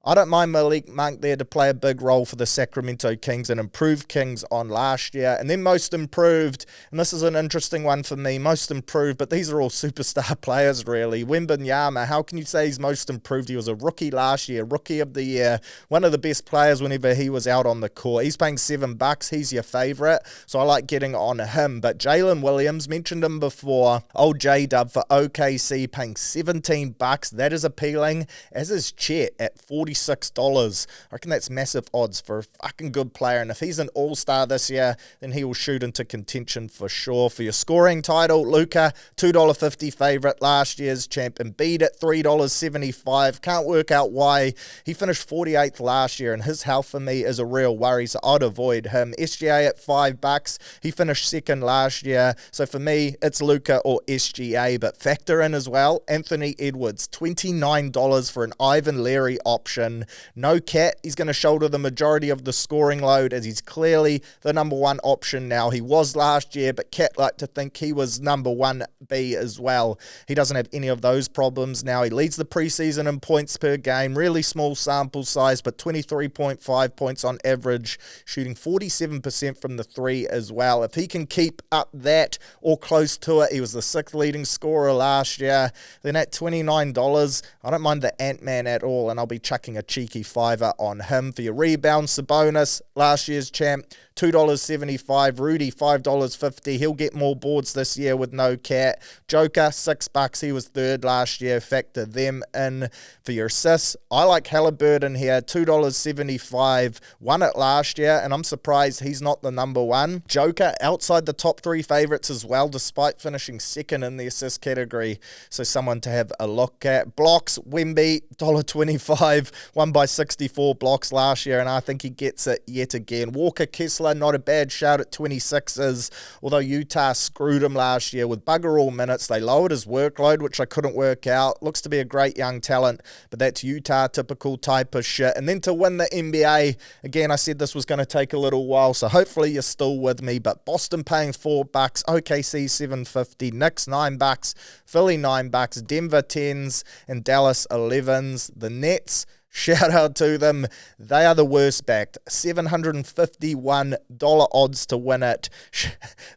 I don't mind Malik Monk there to play a big role for the Sacramento Kings, and improved Kings on last year. And then most improved, and this is an interesting one for me, most improved, but these are all superstar players really. Wembanyama, how can you say he's most improved? He was a rookie last year, rookie of the year, one of the best players whenever he was out on the court. He's paying $7. He's your favorite, so I like getting on him. But Jalen Williams, mentioned him before, old J-Dub for OKC, paying $17. That is appealing, as is Chet at $46. I reckon that's massive odds for a fucking good player, and if he's an all-star this year, then he will shoot into contention for sure. For your scoring title, Luka, $2.50 favourite, last year's champ. Embiid at $3.75. Can't work out why. He finished 48th last year, and his health for me is a real worry, so I'd avoid him. SGA at $5. He finished second last year, so for me, it's Luka or SGA, but factor in as well, Anthony Edwards, $29 for an Ivan Leary option. No Cat, he's going to shoulder the majority of the scoring load, as he's clearly the number one option now. He was last year, but Cat liked to think he was number 1B as well. He doesn't have any of those problems now. He leads the preseason in points per game, really small sample size, but 23.5 points on average, shooting 47% from the three as well. If he can keep up that or close to it, he was the sixth leading scorer last year, then at $29, I don't mind the Ant-Man at all, and I'll be chucking a cheeky $5 on him. For your rebound, Sabonis, last year's champ, $2.75. Rudy, $5.50. He'll get more boards this year with no Cat. Joker, $6. He was third last year. Factor them in. For your assists, I like Halliburton here, $2.75. Won it last year, and I'm surprised he's not the number one. Joker, outside the top three favourites as well, despite finishing second in the assist category. So someone to have a look at. Blocks, Wemby, $1.25. Won by 64 blocks last year, and I think he gets it yet again. Walker Kessler, not a bad shout at 26s, although Utah screwed him last year with bugger all minutes. They lowered his workload, which I couldn't work out. Looks to be a great young talent, but that's Utah typical type of shit. And then to win the NBA, again, I said this was going to take a little while, so hopefully you're still with me, but Boston paying $4, OKC $7.50, Knicks $9, Philly $9, Denver 10s, and Dallas 11s. The Nets, shout out to them. They are the worst backed. $751 odds to win it.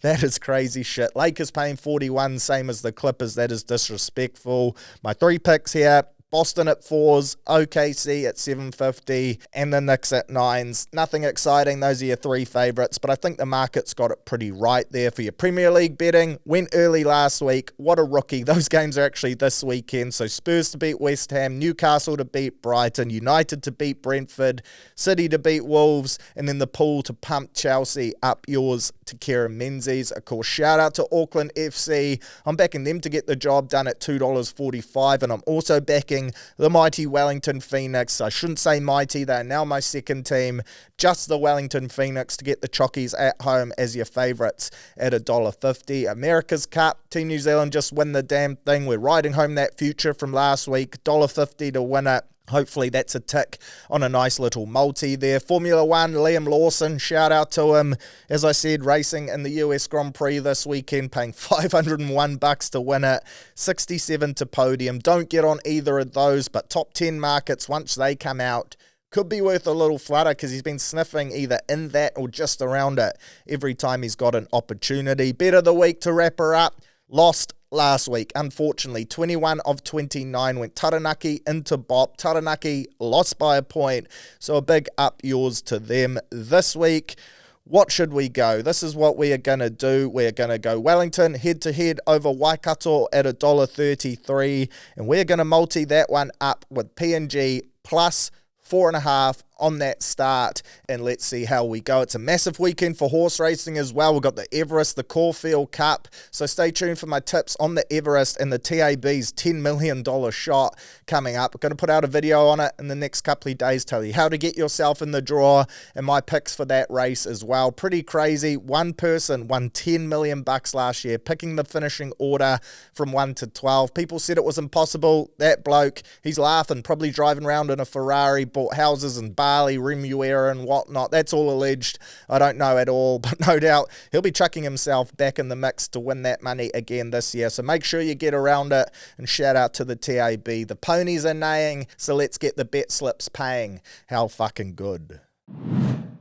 That is crazy shit. Lakers paying 41, same as the Clippers. That is disrespectful. My three picks here: Boston at 4s, OKC at $7.50, and the Knicks at 9s. Nothing exciting. Those are your three favourites, but I think the market's got it pretty right there. For your Premier League betting, went early last week. What a rookie. Those games are actually this weekend. So Spurs to beat West Ham, Newcastle to beat Brighton, United to beat Brentford, City to beat Wolves, and then the pool to pump Chelsea. Up yours to Kieran Menzies. Of course, shout out to Auckland FC. I'm backing them to get the job done at $2.45, and I'm also backing the mighty Wellington Phoenix. I shouldn't say mighty, they're now my second team. Just the Wellington Phoenix to get the Chockies at home as your favourites at $1.50. America's Cup, Team New Zealand just win the damn thing. We're riding home that future from last week. $1.50 to win it. Hopefully that's a tick on a nice little multi there. Formula One, Liam Lawson, shout out to him. As I said, racing in the US Grand Prix this weekend, paying $501 to win it, 67 to podium. Don't get on either of those, but top 10 markets, once they come out, could be worth a little flutter, because he's been sniffing either in that or just around it every time he's got an opportunity. Bet of the week to wrap her up, lost last week, unfortunately. 21 of 29 went Taranaki into Bop. Taranaki lost by a point, so a big up yours to them this week. What should we go? This is what we are going to do. We're going to go Wellington head-to-head over Waikato at $1.33, and we're going to multi that one up with PNG plus 4.5 on that start, and let's see how we go. It's a massive weekend for horse racing as well. We've got the Everest, the Caulfield Cup, so stay tuned for my tips on the Everest and the TAB's $10 million shot coming up. I'm going to put out a video on it in the next couple of days, tell you how to get yourself in the draw and my picks for that race as well. Pretty crazy. One person won $10 million last year, picking the finishing order from 1 to 12. People said it was impossible. That bloke, he's laughing, probably driving around in a Ferrari, bought houses in Bali, Remuera and whatnot. That's all alleged. I don't know at all, but no doubt he'll be chucking himself back in the mix to win that money again this year. So make sure you get around it, and shout out to the TAB. The ponies are neighing, so let's get the bet slips paying. How fucking good.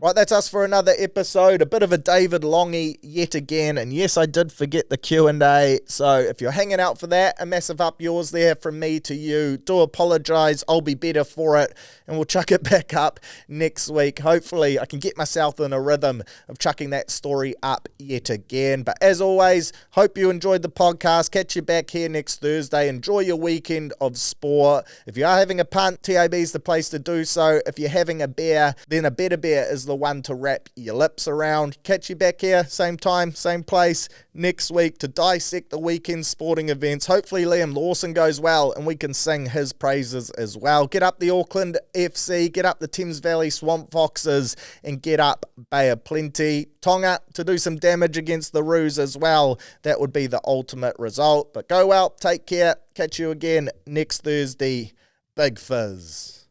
Right, that's us for another episode. A bit of a David Longy yet again. And yes, I did forget the Q&A. So if you're hanging out for that, a massive up yours there from me to you. Do apologise. I'll be better for it. And we'll chuck it back up next week. Hopefully, I can get myself in a rhythm of chucking that story up yet again. But as always, hope you enjoyed the podcast. Catch you back here next Thursday. Enjoy your weekend of sport. If you are having a punt, TAB's the place to do so. If you're having a beer, then a better beer is the one to wrap your lips around. Catch you back here, same time, same place, next week to dissect the weekend sporting events. Hopefully Liam Lawson goes well and we can sing his praises as well. Get up the Auckland FC, get up the Thames Valley Swamp Foxes, and get up Bay of Plenty. Tonga to do some damage against the Roos as well. That would be the ultimate result. But go well, take care, catch you again next Thursday. Big Fizz.